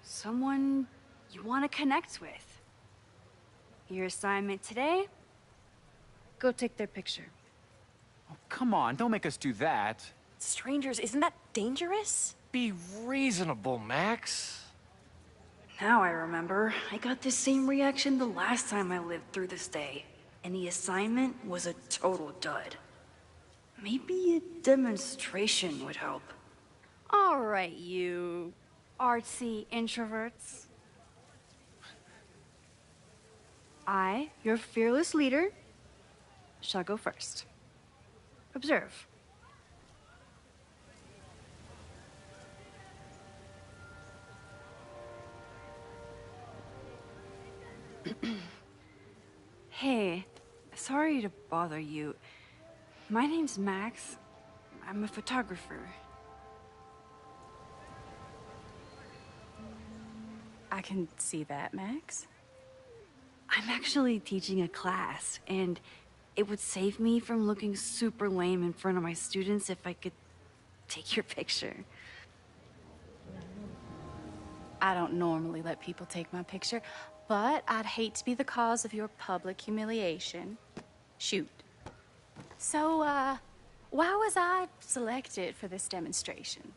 someone you want to connect with. Your assignment today? Go take their picture. Oh, come on, don't make us do that. Strangers, isn't that dangerous? Be reasonable, Max. Now I remember. I got this same reaction the last time I lived through this day, and the assignment was a total dud. Maybe a demonstration would help. All right, you artsy introverts. I, your fearless leader, shall go first. Observe. Hey, sorry to bother you. My name's Max. I'm a photographer. I can see that, Max. I'm actually teaching a class, and it would save me from looking super lame in front of my students if I could take your picture. I don't normally let people take my picture, but I'd hate to be the cause of your public humiliation. Shoot. So, why was I selected for this demonstration?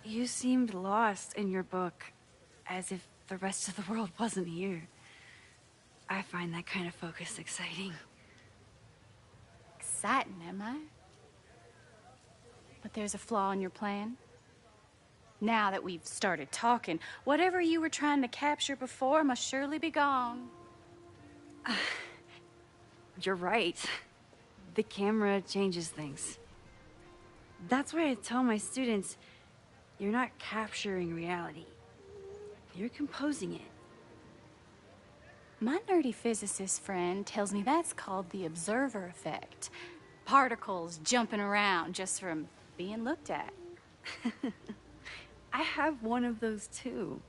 You seemed lost in your book, as if the rest of the world wasn't here. I find that kind of focus exciting. Exciting, am I? But there's a flaw in your plan. Now that we've started talking, whatever you were trying to capture before must surely be gone. You're right. The camera changes things. That's why I tell my students, you're not capturing reality. You're composing it. My nerdy physicist friend tells me that's called the observer effect. Particles jumping around just from being looked at. I have one of those too.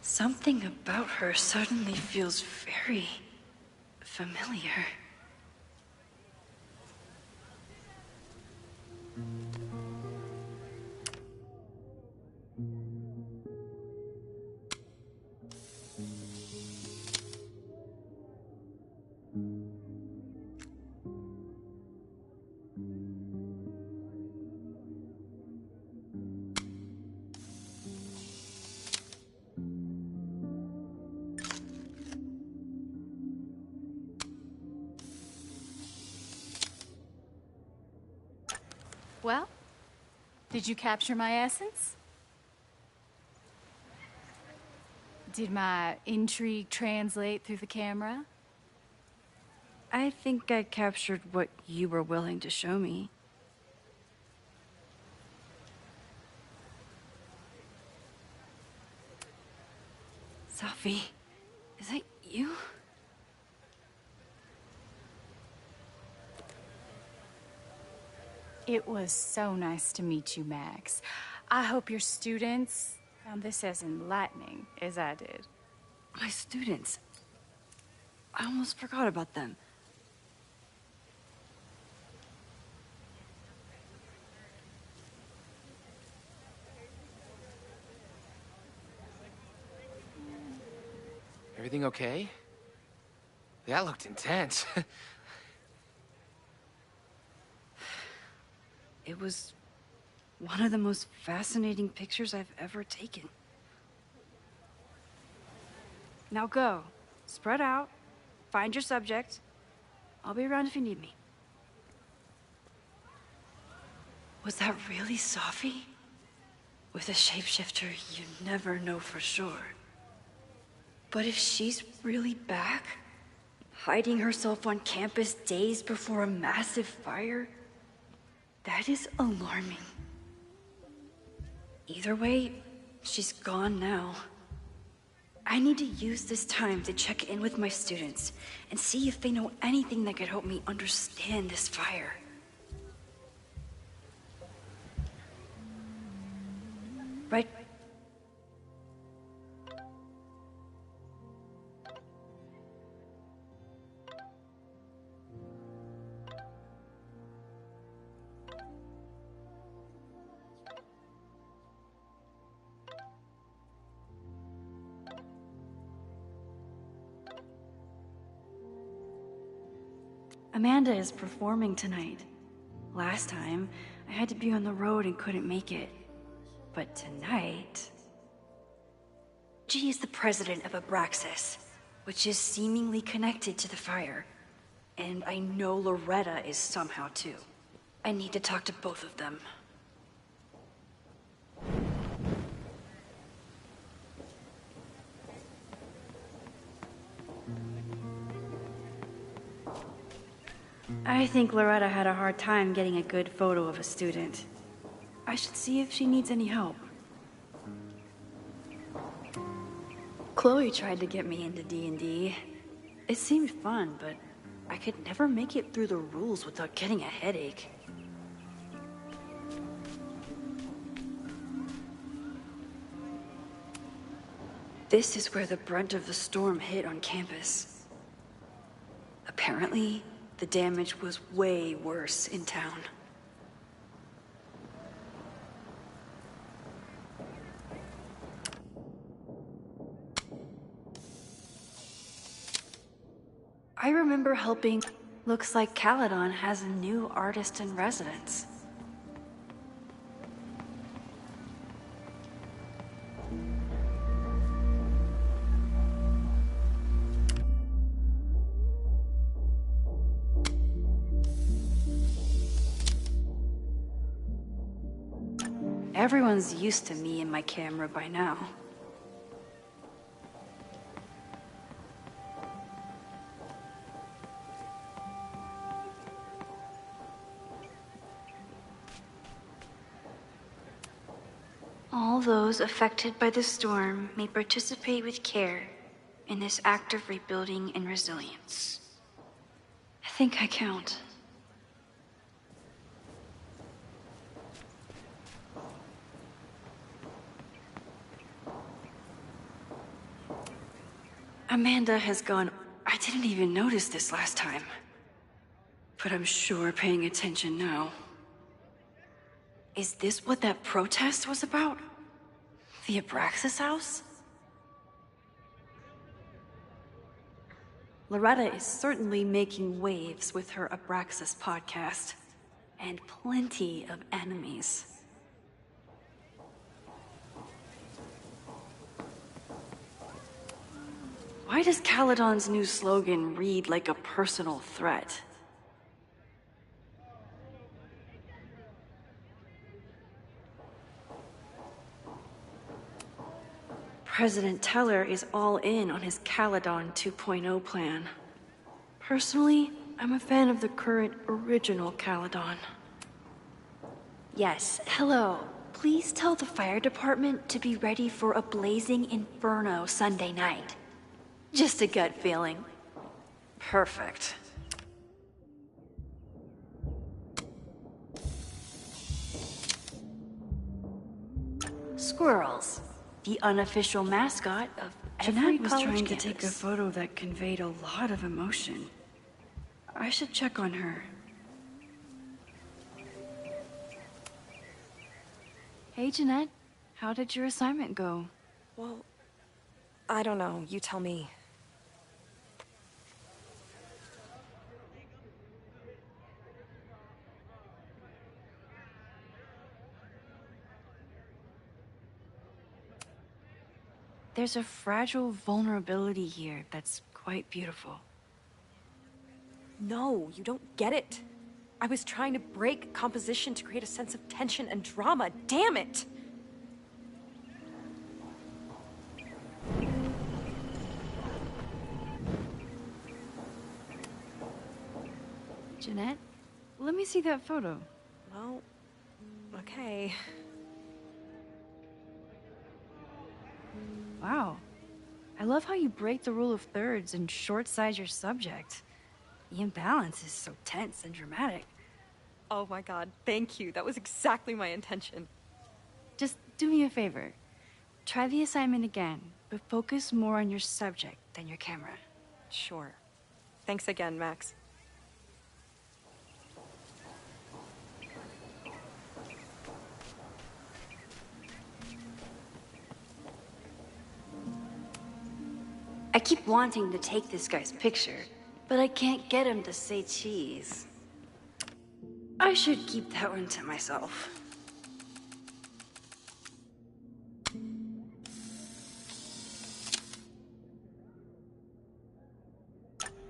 Something about her suddenly feels very familiar. Well, did you capture my essence? Did my intrigue translate through the camera? I think I captured what you were willing to show me. Sophie, is that you? It was so nice to meet you, Max. I hope your students found this as enlightening as I did. My students. I almost forgot about them. Everything okay? That looked intense. It was one of the most fascinating pictures I've ever taken. Now go. Spread out. Find your subject. I'll be around if you need me. Was that really Sophie? With a shapeshifter, you never know for sure. But if she's really back, hiding herself on campus days before a massive fire, that is alarming. Either way, she's gone now. I need to use this time to check in with my students and see if they know anything that could help me understand this fire. Right? Amanda is performing tonight. Last time, I had to be on the road and couldn't make it. But tonight... She is the president of Abraxas, which is seemingly connected to the fire. And I know Loretta is somehow too. I need to talk to both of them. I think Loretta had a hard time getting a good photo of a student. I should see if she needs any help. Chloe tried to get me into D&D. It seemed fun, but I could never make it through the rules without getting a headache. This is where the brunt of the storm hit on campus. Apparently, the damage was way worse in town. I remember helping. Looks like Caledon has a new artist in residence. Everyone's used to me and my camera by now. All those affected by the storm may participate with care in this act of rebuilding and resilience. I think I count. Amanda has gone... I didn't even notice this last time. But I'm sure paying attention now. Is this what that protest was about? The Abraxas house? Loretta is certainly making waves with her Abraxas podcast. And plenty of enemies. Why does Caledon's new slogan read like a personal threat? President Teller is all in on his Caledon 2.0 plan. Personally, I'm a fan of the current original Caledon. Yes, hello. Please tell the fire department to be ready for a blazing inferno Sunday night. Just a gut feeling. Perfect. Squirrels. The unofficial mascot of every Jeanette was college trying campus. to take a photo that conveyed a lot of emotion. I should check on her. Hey, Jeanette. How did your assignment go? Well, I don't know. You tell me. There's a fragile vulnerability here that's quite beautiful. No, you don't get it. I was trying to break composition to create a sense of tension and drama. Damn it! Jeanette, let me see that photo. Well, okay. Wow. I love how you break the rule of thirds and short-size your subject. The imbalance is so tense and dramatic. Oh my god, thank you. That was exactly my intention. Just do me a favor. Try the assignment again, but focus more on your subject than your camera. Sure. Thanks again, Max. I keep wanting to take this guy's picture, but I can't get him to say cheese. I should keep that one to myself.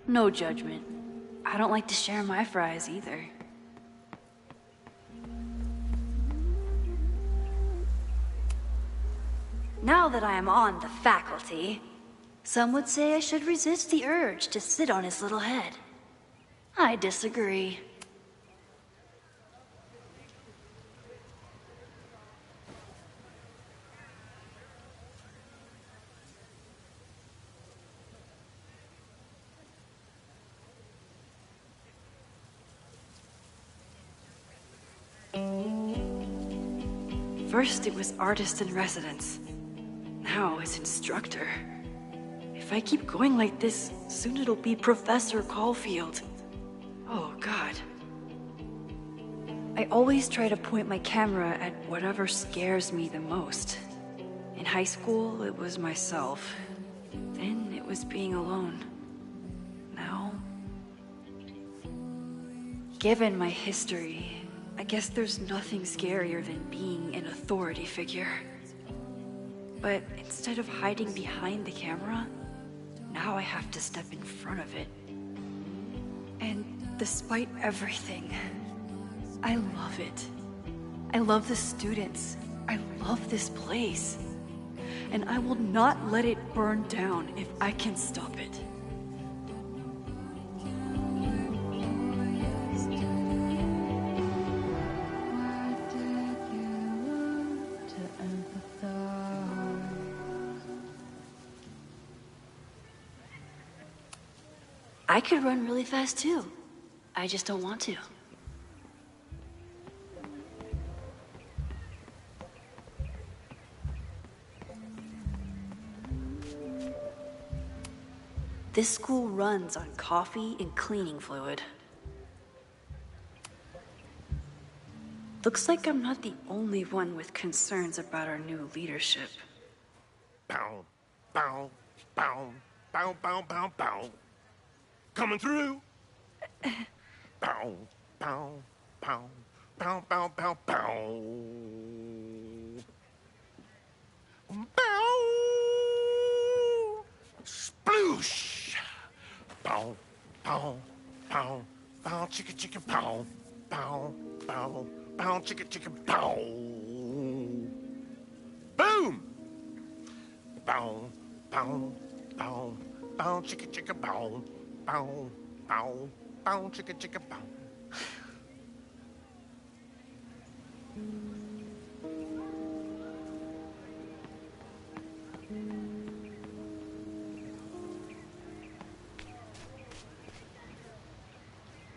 No judgment. I don't like to share my fries either. Now that I am on the faculty, some would say I should resist the urge to sit on his little head. I disagree. First it was artist in residence. Now it's instructor. If I keep going like this, soon it'll be Professor Caulfield. Oh, God. I always try to point my camera at whatever scares me the most. In high school, it was myself. Then it was being alone. Now... Given my history, I guess there's nothing scarier than being an authority figure. But instead of hiding behind the camera, now I have to step in front of it. And despite everything, I love it. I love the students, I love this place. And I will not let it burn down if I can stop it. I could run really fast too. I just don't want to. This school runs on coffee and cleaning fluid. Looks like I'm not the only one with concerns about our new leadership. Bow, bow, bow, bow, bow, bow, bow. Coming through. Bow, bow, bow, bow, bow, bow, bow. Bow. Sploosh. Bow, bow, bow, bow, chicka, chicka, bow, bow, bow, bow, chicka, chicka, bow. Boom. Bow, bow, bow, bow, chicka, chicka, bow, bow, bow, bow, chicka, chicka, bow.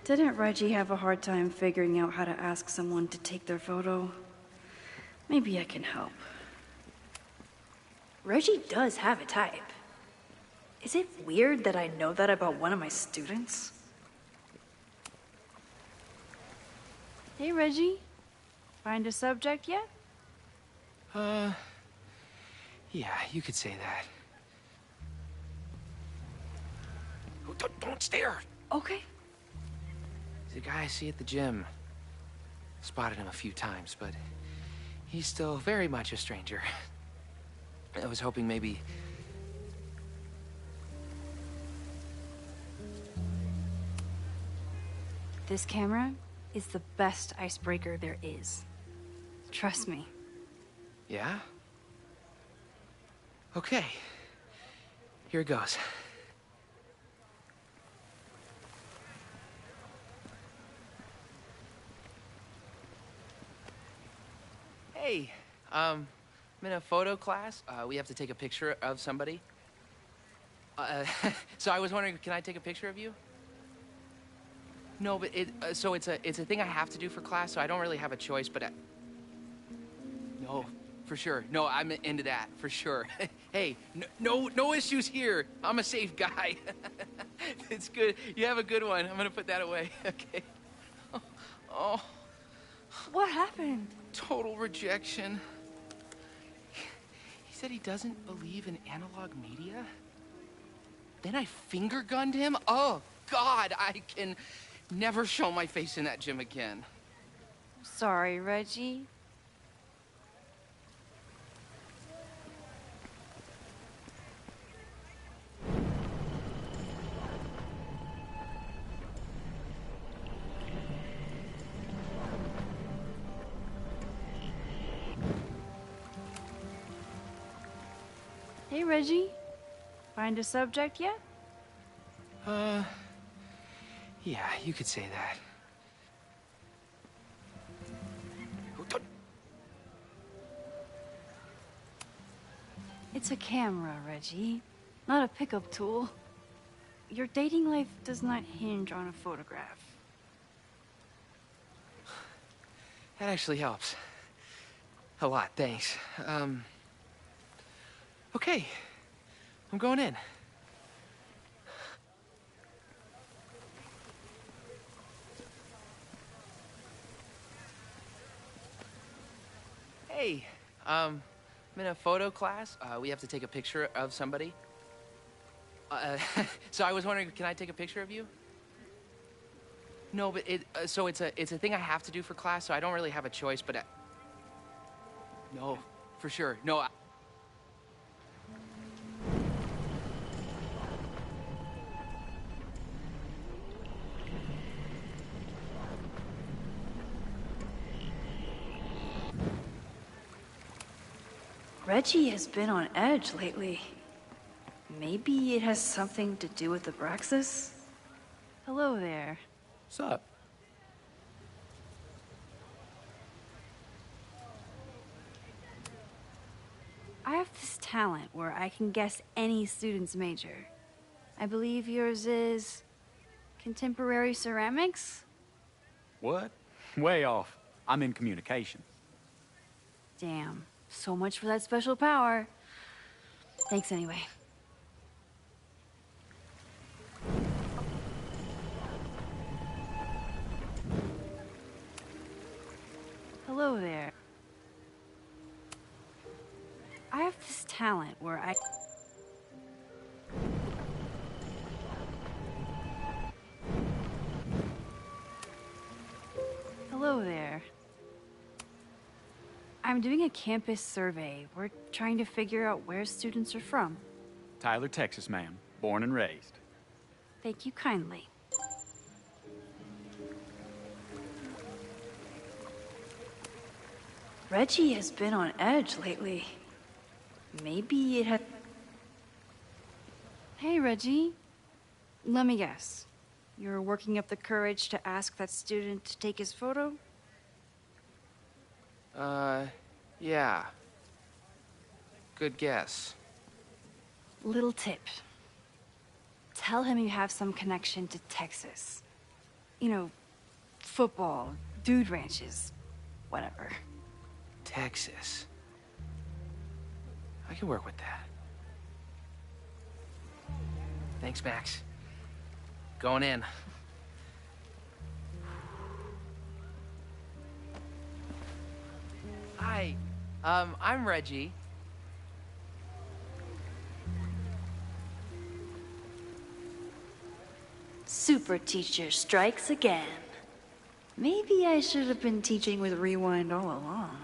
Didn't Reggie have a hard time figuring out how to ask someone to take their photo? Maybe I can help. Reggie does have a type. Is it weird that I know that about one of my students? Hey, Reggie. Find a subject yet? Yeah, you could say that. Oh, don't stare! Okay. He's a guy I see at the gym. Spotted him a few times, but he's still very much a stranger. I was hoping maybe... This camera is the best icebreaker there is. Trust me. Yeah? Okay. Here it goes. Hey, I'm in a photo class. We have to take a picture of somebody. So I was wondering, can I take a picture of you? No, but it's a thing I have to do for class, so I don't really have a choice, but no, for sure. No, I'm into that, for sure. Hey, no issues here. I'm a safe guy. It's good. You have a good one. I'm gonna put that away. Okay. Oh. What happened? Total rejection. He said he doesn't believe in analog media. Then I finger gunned him? Oh, God, I can never show my face in that gym again. Sorry, Reggie. Hey, Reggie. Find a subject yet? Yeah, you could say that. It's a camera, Reggie, not a pickup tool. Your dating life does not hinge on a photograph. That actually helps. A lot, thanks. Okay. I'm going in. Hey, I'm in a photo class. We have to take a picture of somebody. So I was wondering, can I take a picture of you? No, but it's a thing I have to do for class, so I don't really have a choice, but no, for sure. No, Reggie has been on edge lately. Maybe it has something to do with Abraxas? Hello there. What's up? I have this talent where I can guess any student's major. I believe yours is... contemporary ceramics? What? Way off. I'm in communication. Damn. So much for that special power. Thanks anyway. Hello there. I have this talent where I... Hello there. I'm doing a campus survey. We're trying to figure out where students are from. Tyler, Texas, ma'am. Born and raised. Thank you kindly. Reggie has been on edge lately. Maybe it had... Hey, Reggie. Let me guess. You're working up the courage to ask that student to take his photo? Yeah. Good guess. Little tip. Tell him you have some connection to Texas. You know, football, dude ranches, whatever. Texas. I can work with that. Thanks, Max. Going in. Hi. I'm Reggie. Super teacher strikes again. Maybe I should have been teaching with Rewind all along.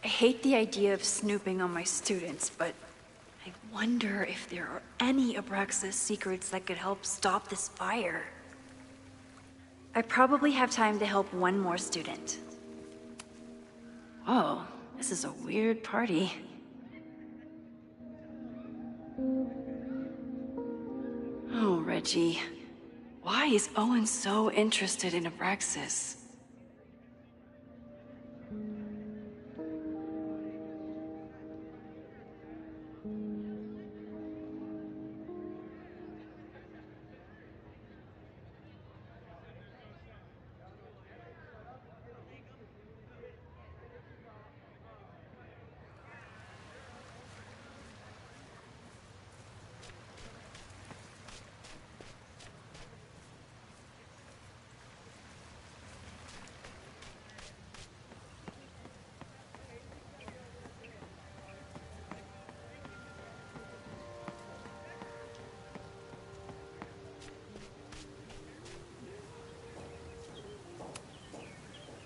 I hate the idea of snooping on my students, but I wonder if there are any Abraxas secrets that could help stop this fire. I probably have time to help one more student. Whoa, this is a weird party. Oh, Reggie. Why is Owen so interested in Abraxas?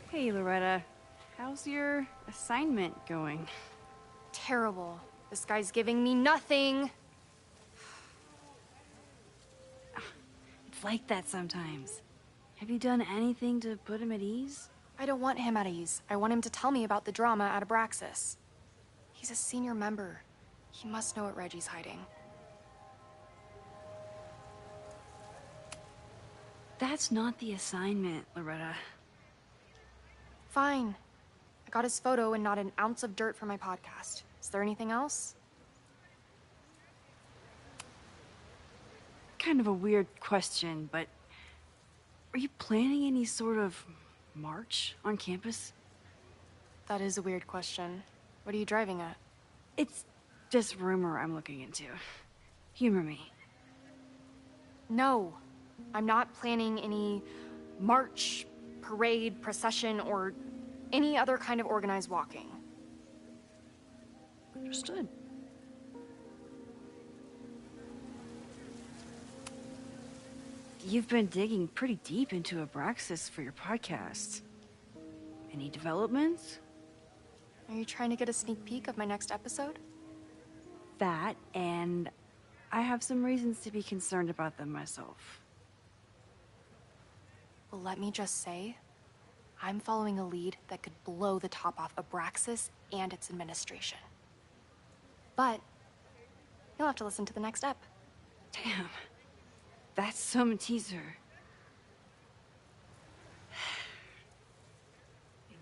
Hey, Loretta. How's your assignment going? Terrible. This guy's giving me nothing. It's like that sometimes. Have you done anything to put him at ease? I don't want him at ease. I want him to tell me about the drama at Abraxas. He's a senior member. He must know what Reggie's hiding. That's not the assignment, Loretta. Fine. I got his photo and not an ounce of dirt for my podcast. Is there anything else? Kind of a weird question, but are you planning any sort of march on campus? That is a weird question. What are you driving at? It's just rumor I'm looking into. Humor me. No. I'm not planning any march, parade, procession, or any other kind of organized walking. Understood. You've been digging pretty deep into Abraxas for your podcast. Any developments? Are you trying to get a sneak peek of my next episode? That, and I have some reasons to be concerned about them myself. Well, let me just say, I'm following a lead that could blow the top off Abraxas and its administration. But you'll have to listen to the next ep. Damn. That's some teaser.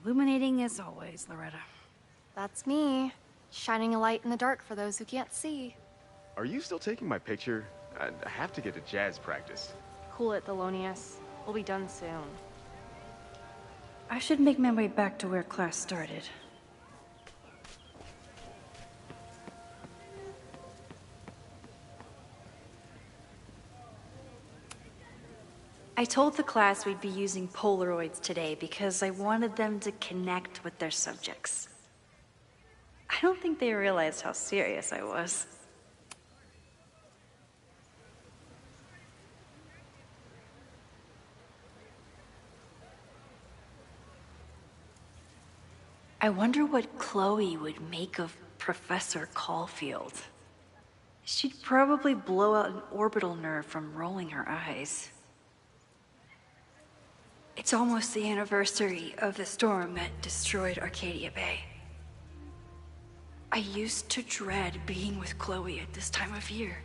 Illuminating as always, Loretta. That's me, shining a light in the dark for those who can't see. Are you still taking my picture? I have to get to jazz practice. Cool it, Thelonious. We'll be done soon. I should make my way back to where class started. I told the class we'd be using Polaroids today because I wanted them to connect with their subjects. I don't think they realized how serious I was. I wonder what Chloe would make of Professor Caulfield. She'd probably blow out an orbital nerve from rolling her eyes. It's almost the anniversary of the storm that destroyed Arcadia Bay. I used to dread being with Chloe at this time of year.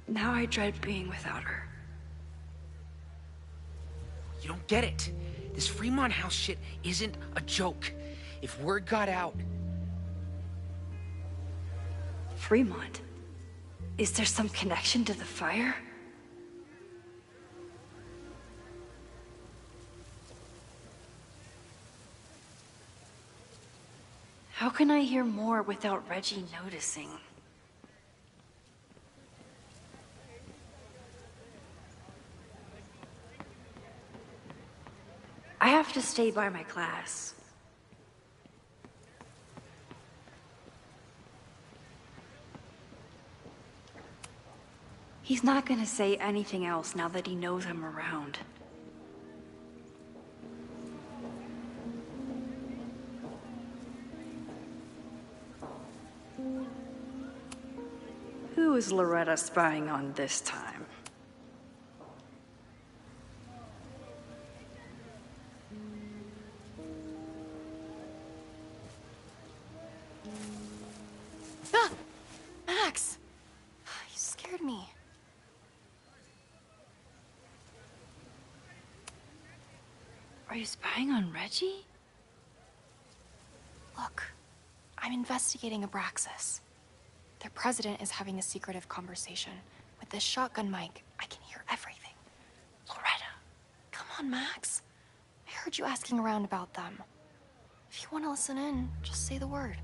Now I dread being without her. You don't get it. This Fremont House shit isn't a joke. If word got out... Fremont? Is there some connection to the fire? How can I hear more without Reggie noticing? I have to stay by my class. He's not gonna say anything else now that he knows I'm around. Who is Loretta spying on this time? Ah! Max! You scared me. Are you spying on Reggie? Look, I'm investigating Abraxas. Their president is having a secretive conversation. With this shotgun mic, I can hear everything. Loretta, come on, Max. I heard you asking around about them. If you want to listen in, just say the word.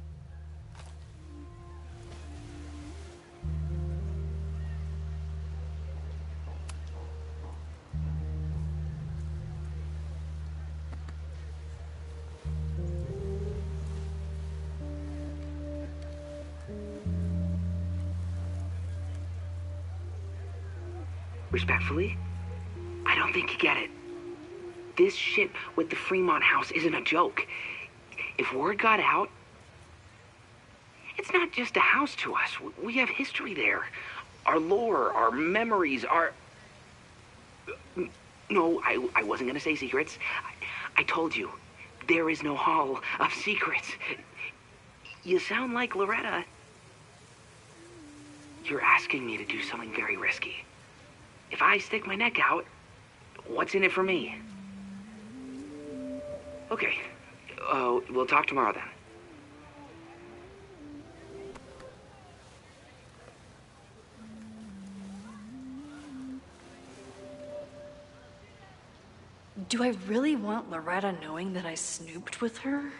Respectfully, I don't think you get it. This shit with the Fremont House isn't a joke. If word got out, it's not just a house to us. We have history there. Our lore, our memories, our... No, I wasn't gonna say secrets. I told you, there is no Hall of Secrets. You sound like Loretta. You're asking me to do something very risky. If I stick my neck out, what's in it for me? Okay, we'll talk tomorrow then. Do I really want Loretta knowing that I snooped with her?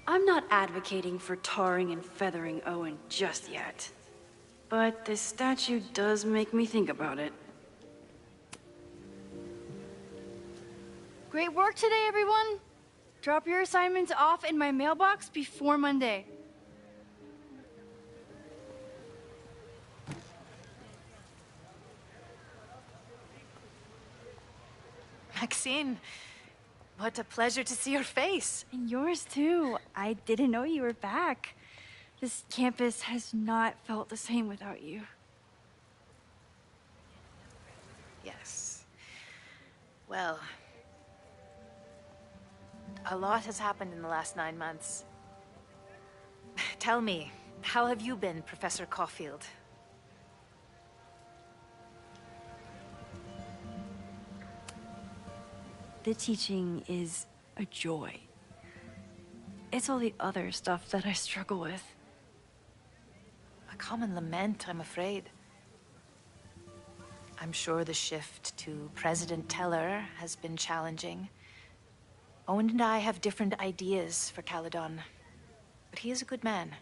I'm not advocating for tarring and feathering Owen just yet. But this statue does make me think about it. Great work today, everyone. Drop your assignments off in my mailbox before Monday. Maxine, what a pleasure to see your face. And yours too. I didn't know you were back. This campus has not felt the same without you. Yes. Well, a lot has happened in the last 9 months. Tell me, how have you been, Professor Caulfield? The teaching is a joy. It's all the other stuff that I struggle with. A common lament, I'm afraid. I'm sure the shift to President Teller has been challenging. Owen and I have different ideas for Caledon, but he is a good man.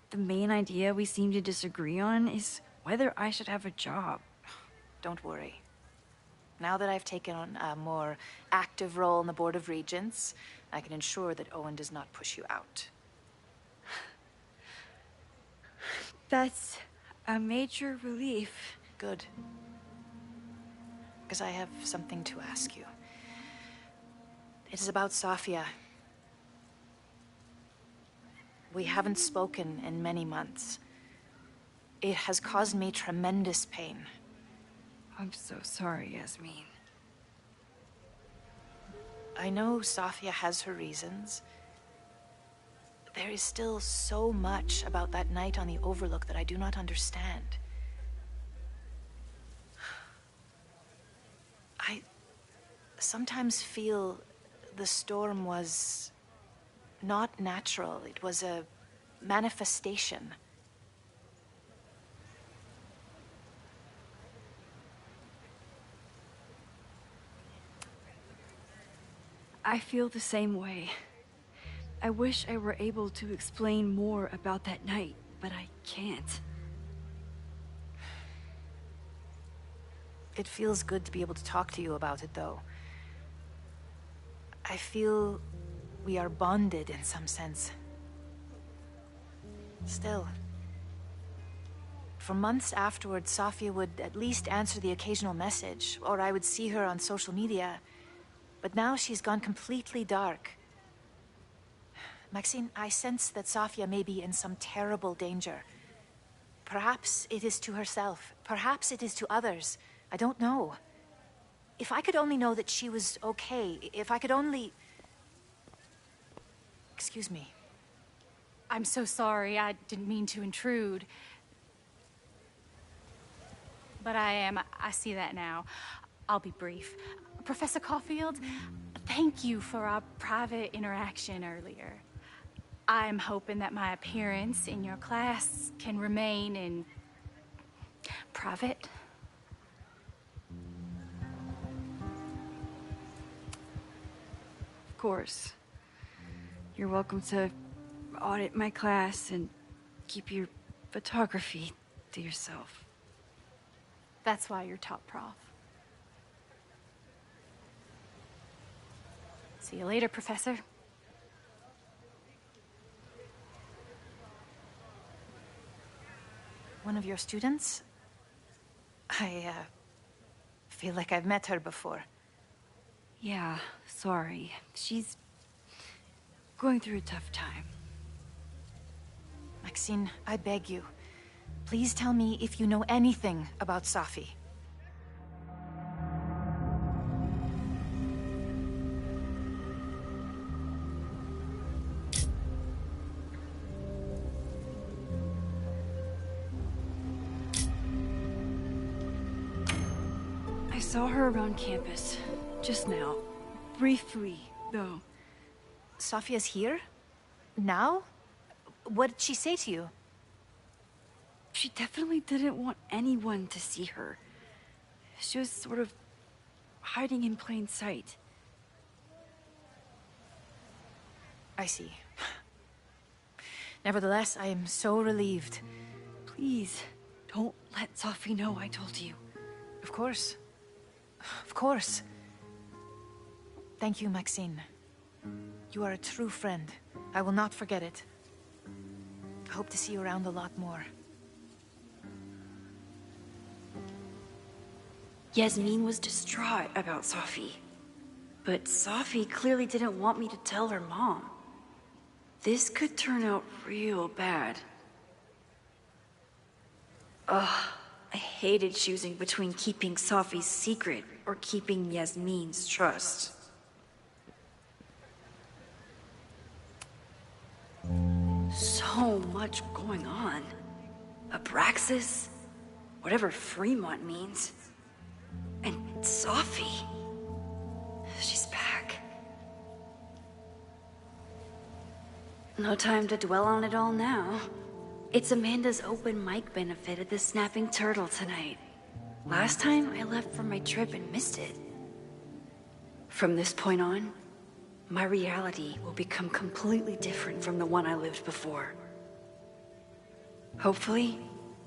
The main idea we seem to disagree on is whether I should have a job. Don't worry. Now that I've taken on a more active role in the Board of Regents, I can ensure that Owen does not push you out. That's a major relief. Good. Because I have something to ask you. It is about Safia. We haven't spoken in many months. It has caused me tremendous pain. I'm so sorry, Yasmin. I know Safia has her reasons. There is still so much about that night on the Overlook that I do not understand. I sometimes feel the storm was not natural. It was a manifestation. I feel the same way. I wish I were able to explain more about that night, but I can't. It feels good to be able to talk to you about it, though. I feel we are bonded in some sense. Still, for months afterwards, Safia would at least answer the occasional message, or I would see her on social media. But now she's gone completely dark. Maxine, I sense that Safia may be in some terrible danger. Perhaps it is to herself. Perhaps it is to others. I don't know. If I could only know that she was okay, if I could only... Excuse me. I'm so sorry. I didn't mean to intrude. But I see that now. I'll be brief. Professor Caulfield, thank you for our private interaction earlier. I'm hoping that my appearance in your class can remain in private. Of course. You're welcome to audit my class and keep your photography to yourself. That's why you're top prof. See you later, Professor. One of your students? I feel like I've met her before. Yeah, sorry. She's going through a tough time. Maxine, I beg you. Please tell me if you know anything about Safi. I saw her around campus. Just now. Briefly, though. Safia's here? Now? What did she say to you? She definitely didn't want anyone to see her. She was sort of hiding in plain sight. I see. Nevertheless, I am so relieved. Please, don't let Safi know I told you. Of course. Of course. Thank you, Maxine. You are a true friend. I will not forget it. I hope to see you around a lot more. Yasmin was distraught about Safi. But Safi clearly didn't want me to tell her mom. This could turn out real bad. Ugh, I hated choosing between keeping Safi's secret or keeping Yasmin's trust. So much going on. Abraxas, whatever Fremont means, and Safi. She's back. No time to dwell on it all now. It's Amanda's open mic benefit at the Snapping Turtle tonight. Last time I left for my trip and missed it. From this point on, my reality will become completely different from the one I lived before. Hopefully,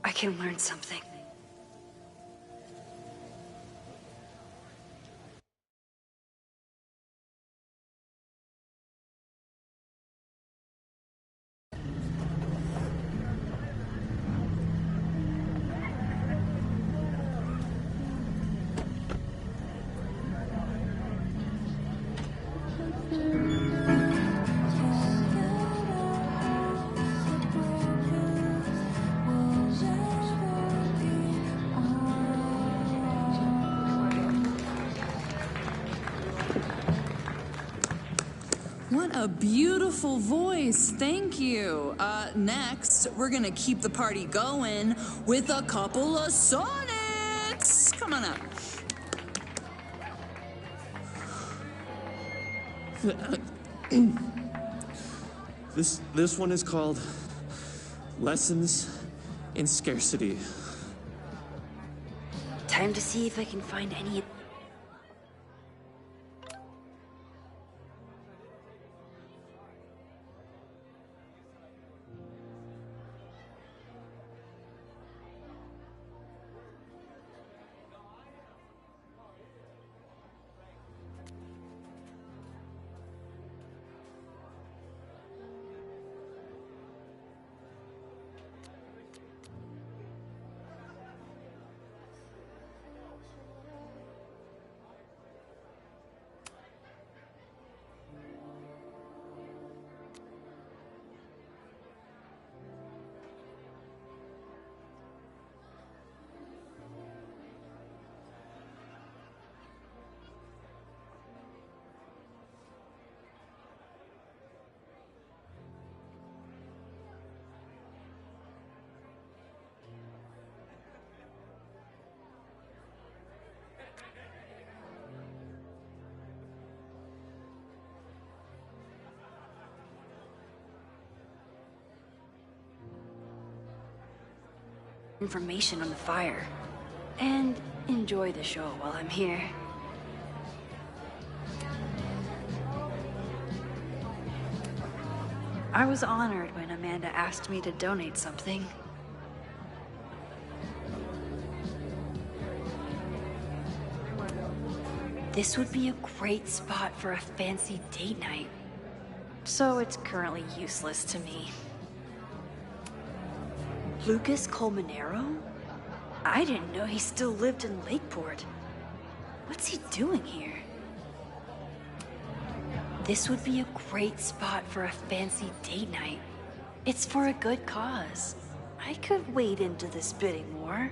I can learn something. What a beautiful voice. Thank you. Next, we're gonna keep the party going with a couple of sonnets. Come on up. This one is called Lessons in Scarcity. Time to see if I can find any... information on the fire. And enjoy the show while I'm here. I was honored when Amanda asked me to donate something. This would be a great spot for a fancy date night. So it's currently useless to me. Lucas Colmenero? I didn't know he still lived in Lakeport. What's he doing here? This would be a great spot for a fancy date night. It's for a good cause. I could wade into this bidding war.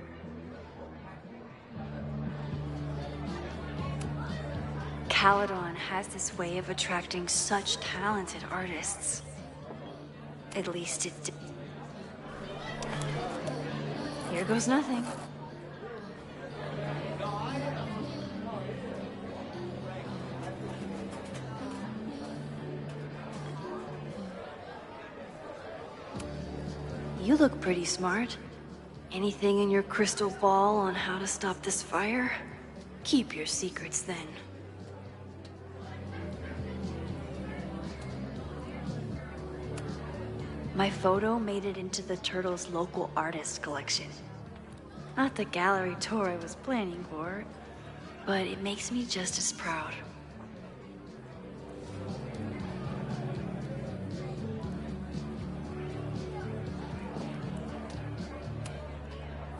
Caledon has this way of attracting such talented artists. At least it did. Here goes nothing. You look pretty smart. Anything in your crystal ball on how to stop this fire? Keep your secrets then. My photo made it into the Turtle's local artist collection. Not the gallery tour I was planning for, but it makes me just as proud.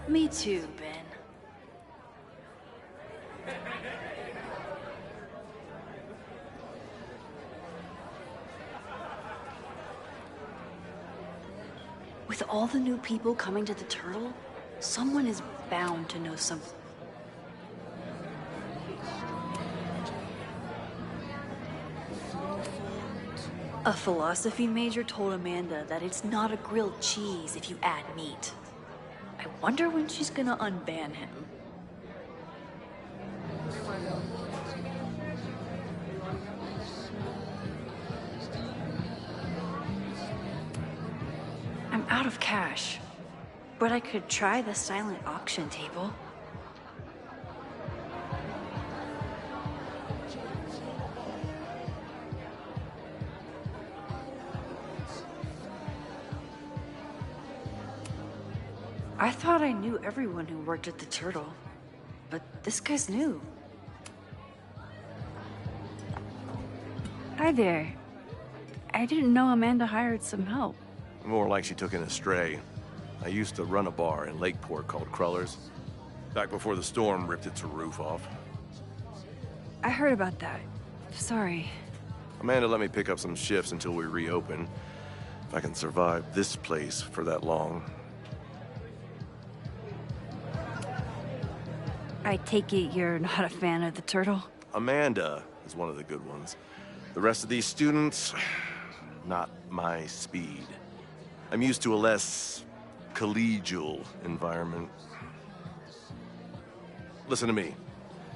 Me too, Ben. With all the new people coming to the Turtle, someone is bound to know something. A philosophy major told Amanda that it's not a grilled cheese if you add meat. I wonder when she's gonna unban him. I'm out of cash, but I could try the silent auction table. I thought I knew everyone who worked at the Turtle, but this guy's new. Hi there. I didn't know Amanda hired some help. More like she took in a stray. I used to run a bar in Lakeport called Crullers, back before the storm ripped its roof off. I heard about that. Sorry. Amanda let me pick up some shifts until we reopen. If I can survive this place for that long. I take it you're not a fan of the Turtle? Amanda is one of the good ones. The rest of these students, not my speed. I'm used to a less collegial environment. Listen to me,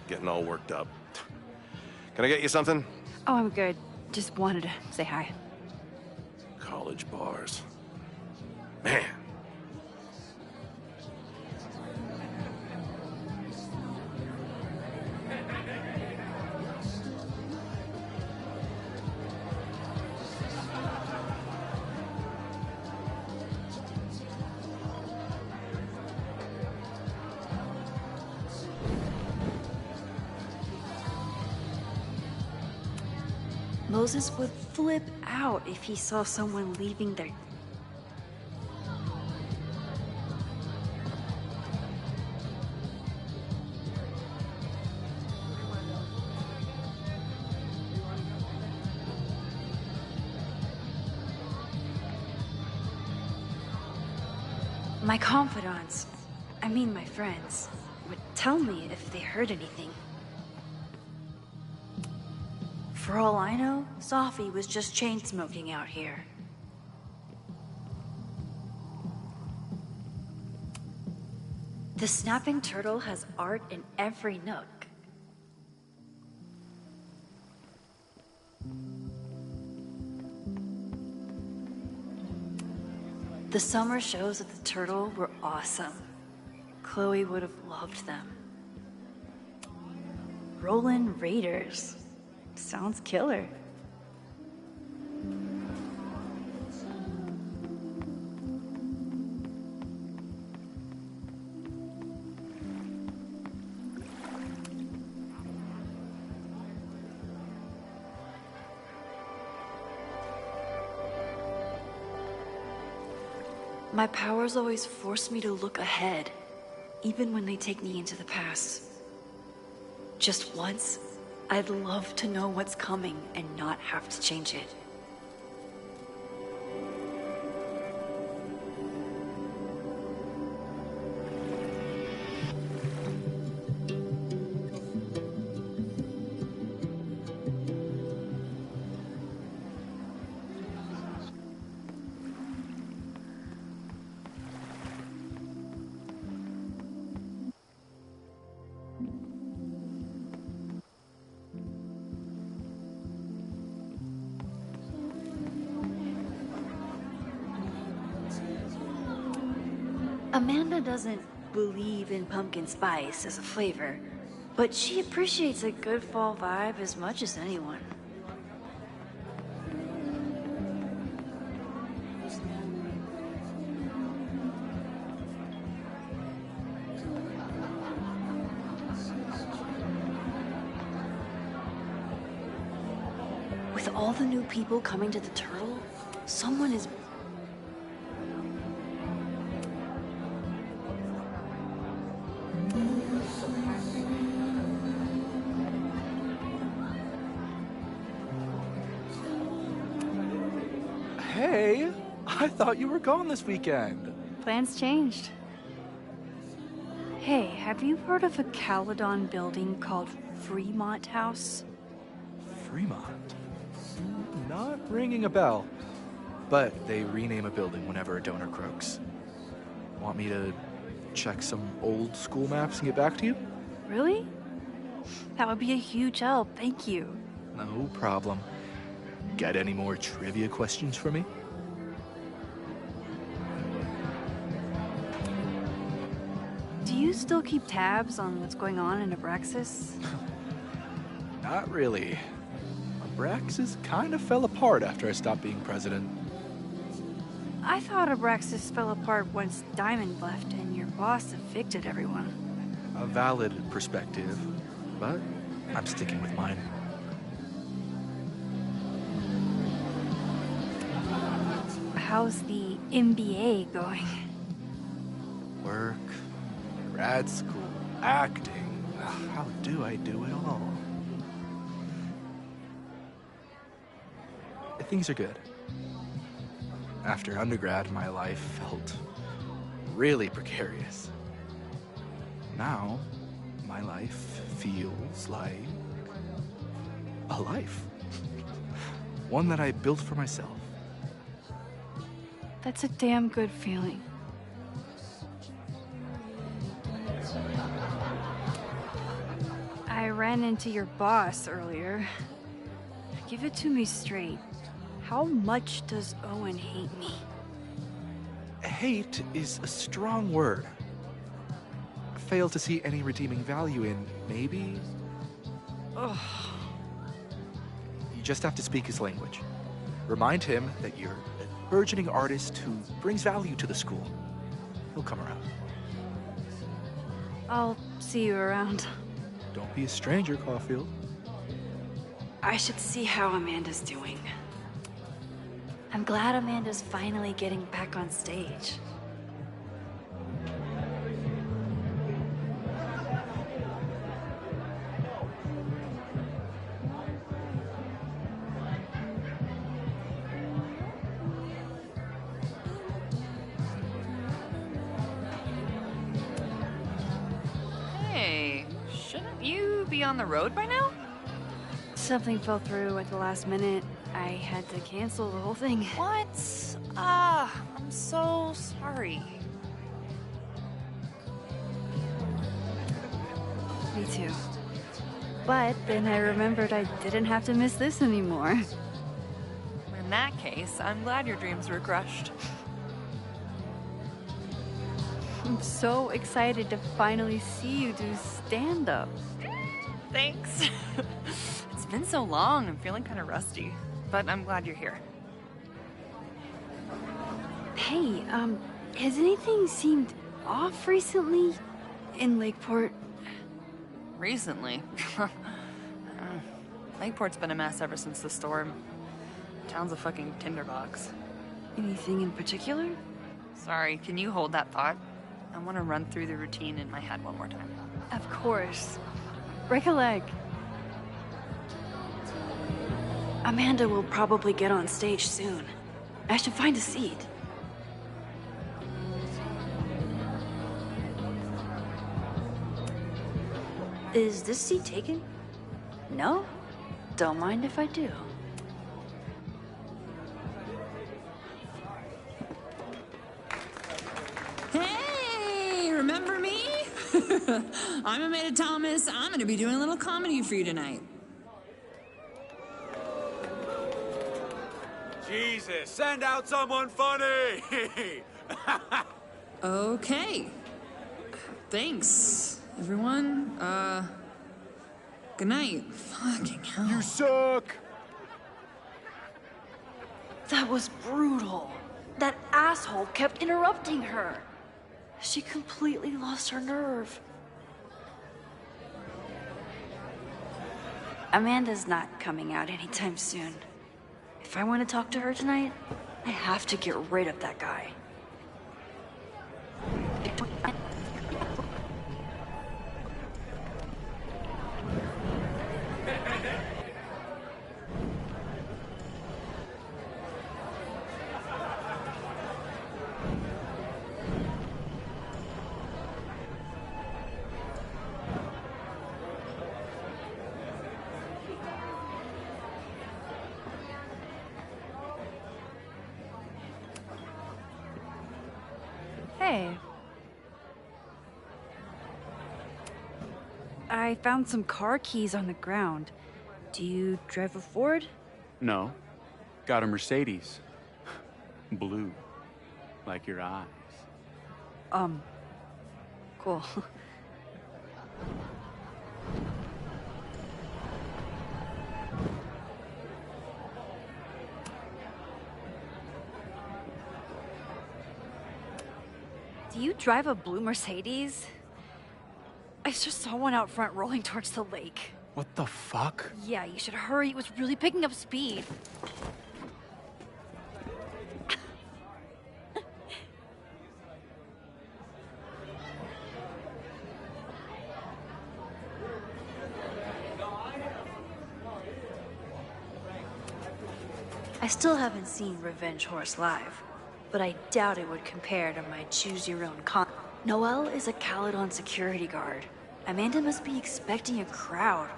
getting all worked up. Can I get you something? Oh, I'm good. Just wanted to say hi. College bars. Man. Moses would flip out if he saw someone leaving their... My confidants, I mean my friends, would tell me if they heard anything. For all I know, Sophie was just chain-smoking out here. The Snapping Turtle has art in every nook. The summer shows at the Turtle were awesome. Chloe would have loved them. Rollin' Raiders. Sounds killer. My powers always force me to look ahead, even when they take me into the past. Just once, I'd love to know what's coming and not have to change it. Amanda doesn't believe in pumpkin spice as a flavor, but she appreciates a good fall vibe as much as anyone. With all the new people coming to the Turtle, someone is... hey, I thought you were gone this weekend. Plans changed. Hey, have you heard of a Caledon building called Fremont House? Fremont? Not ringing a bell. But they rename a building whenever a donor croaks. Want me to check some old school maps and get back to you? Really? That would be a huge help, thank you. No problem. Got any more trivia questions for me? Do you still keep tabs on what's going on in Abraxas? Not really. Abraxas kind of fell apart after I stopped being president. I thought Abraxas fell apart once Diamond left and your boss evicted everyone. A valid perspective, but I'm sticking with mine. How's the MBA going? Work, grad school, acting. How do I do it all? Things are good. After undergrad, my life felt really precarious. Now, my life feels like a life. One that I built for myself. That's a damn good feeling. I ran into your boss earlier. Give it to me straight. How much does Owen hate me? Hate is a strong word. Fail to see any redeeming value in, maybe? Ugh. You just have to speak his language. Remind him that you're a burgeoning artist who brings value to the school. He'll come around. I'll see you around. Don't be a stranger, Caulfield. I should see how Amanda's doing. I'm glad Amanda's finally getting back on stage. Hey, shouldn't you be on the road by now? Something fell through at the last minute. I had to cancel the whole thing. What? I'm so sorry. Me too. But then I remembered I didn't have to miss this anymore. In that case, I'm glad your dreams were crushed. I'm so excited to finally see you do stand-up. Thanks. It's been so long, I'm feeling kind of rusty. But I'm glad you're here. Hey, has anything seemed off recently in Lakeport? Recently? Lakeport's been a mess ever since the storm. Town's a fucking tinderbox. Anything in particular? Sorry, can you hold that thought? I want to run through the routine in my head one more time. Of course. Break a leg. Amanda will probably get on stage soon. I should find a seat. Is this seat taken? No? Don't mind if I do. Hey, remember me? I'm Amanda Thomas. I'm going to be doing a little comedy for you tonight. Jesus, send out someone funny! Okay. Thanks, everyone. Good night. Fucking hell. You suck! That was brutal. That asshole kept interrupting her. She completely lost her nerve. Amanda's not coming out anytime soon. If I want to talk to her tonight, I have to get rid of that guy. Hey. I found some car keys on the ground. Do you drive a Ford? No. Got a Mercedes. Blue. Like your eyes. Cool. Do you drive a blue Mercedes? I just saw one out front rolling towards the lake. What the fuck? Yeah, you should hurry. It was really picking up speed. I still haven't seen Revenge Horse live, but I doubt it would compare to my choose-your-own Noelle is a Caledon security guard. Amanda must be expecting a crowd.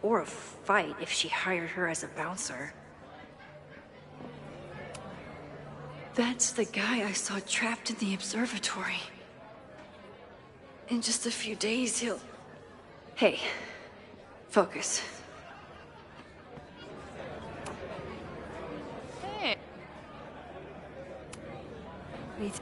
Or a fight if she hired her as a bouncer. That's the guy I saw trapped in the observatory. In just a few days, he'll... Hey, focus. Hey. Wait.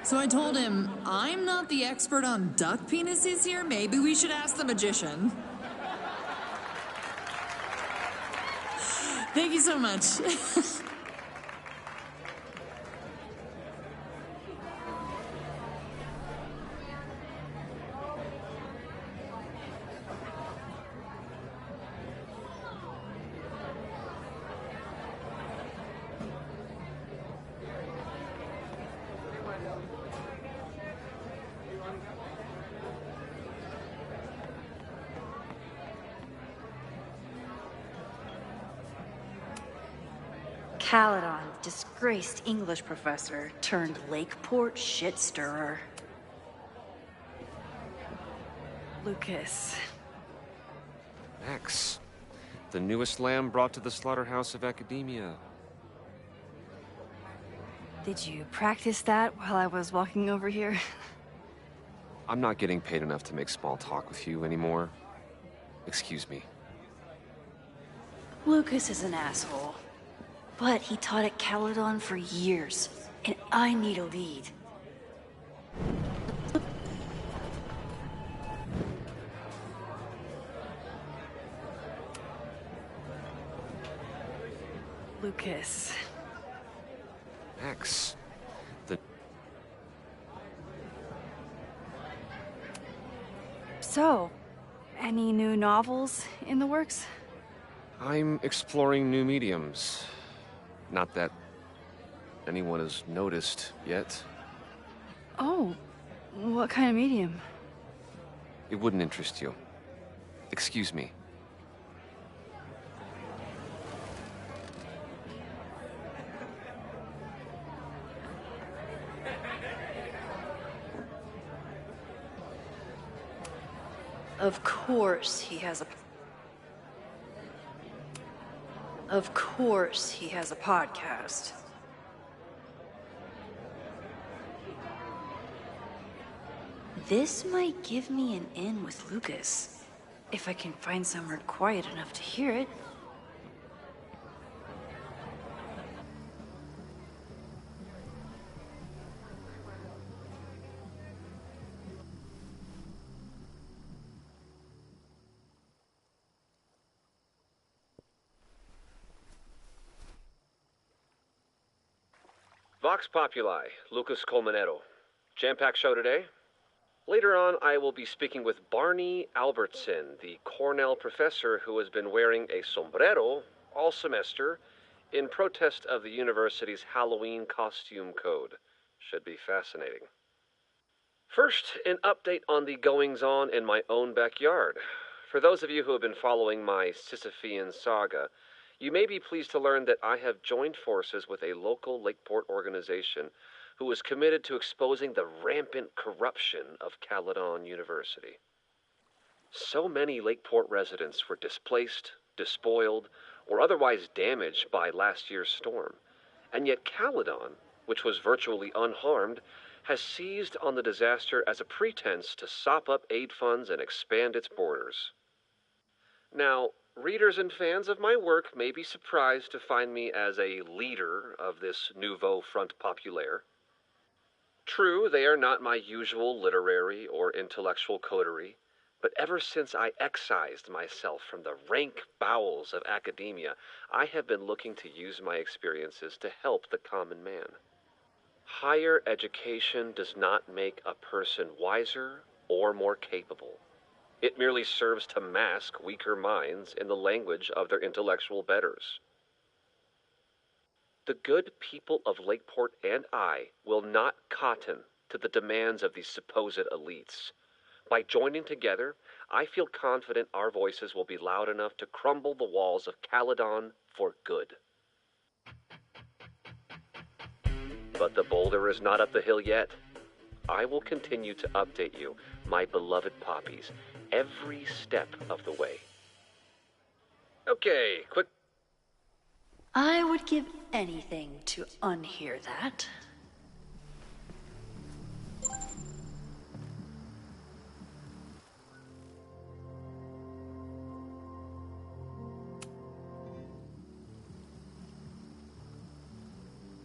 So I told him, I'm not the expert on duck penises here. Maybe we should ask the magician. Thank you so much. Caledon, disgraced English professor turned Lakeport shit stirrer. Lucas. Max, the newest lamb brought to the slaughterhouse of academia. Did you practice that while I was walking over here? I'm not getting paid enough to make small talk with you anymore. Excuse me. Lucas is an asshole. But he taught at Caledon for years, and I need a lead. Lucas. Max, the... So, any new novels in the works? I'm exploring new mediums. Not that anyone has noticed yet. Oh, what kind of medium? It wouldn't interest you. Excuse me. Of course he has a podcast. This might give me an in with Lucas, if I can find somewhere quiet enough to hear it. Vox Populi, Lucas Colmenero. Jam-packed show today? Later on, I will be speaking with Barney Albertson, the Cornell professor who has been wearing a sombrero all semester in protest of the university's Halloween costume code. Should be fascinating. First, an update on the goings-on in my own backyard. For those of you who have been following my Sisyphean saga, you may be pleased to learn that I have joined forces with a local Lakeport organization who is committed to exposing the rampant corruption of Caledon University. So many Lakeport residents were displaced, despoiled, or otherwise damaged by last year's storm. And yet Caledon, which was virtually unharmed, has seized on the disaster as a pretense to sop up aid funds and expand its borders. Now, readers and fans of my work may be surprised to find me as a leader of this nouveau front populaire. True, they are not my usual literary or intellectual coterie, but ever since I excised myself from the rank bowels of academia, I have been looking to use my experiences to help the common man. Higher education does not make a person wiser or more capable. It merely serves to mask weaker minds in the language of their intellectual betters. The good people of Lakeport and I will not cotton to the demands of these supposed elites. By joining together, I feel confident our voices will be loud enough to crumble the walls of Caledon for good. But the boulder is not up the hill yet. I will continue to update you, my beloved poppies, every step of the way. Okay, quick. I would give anything to unhear that.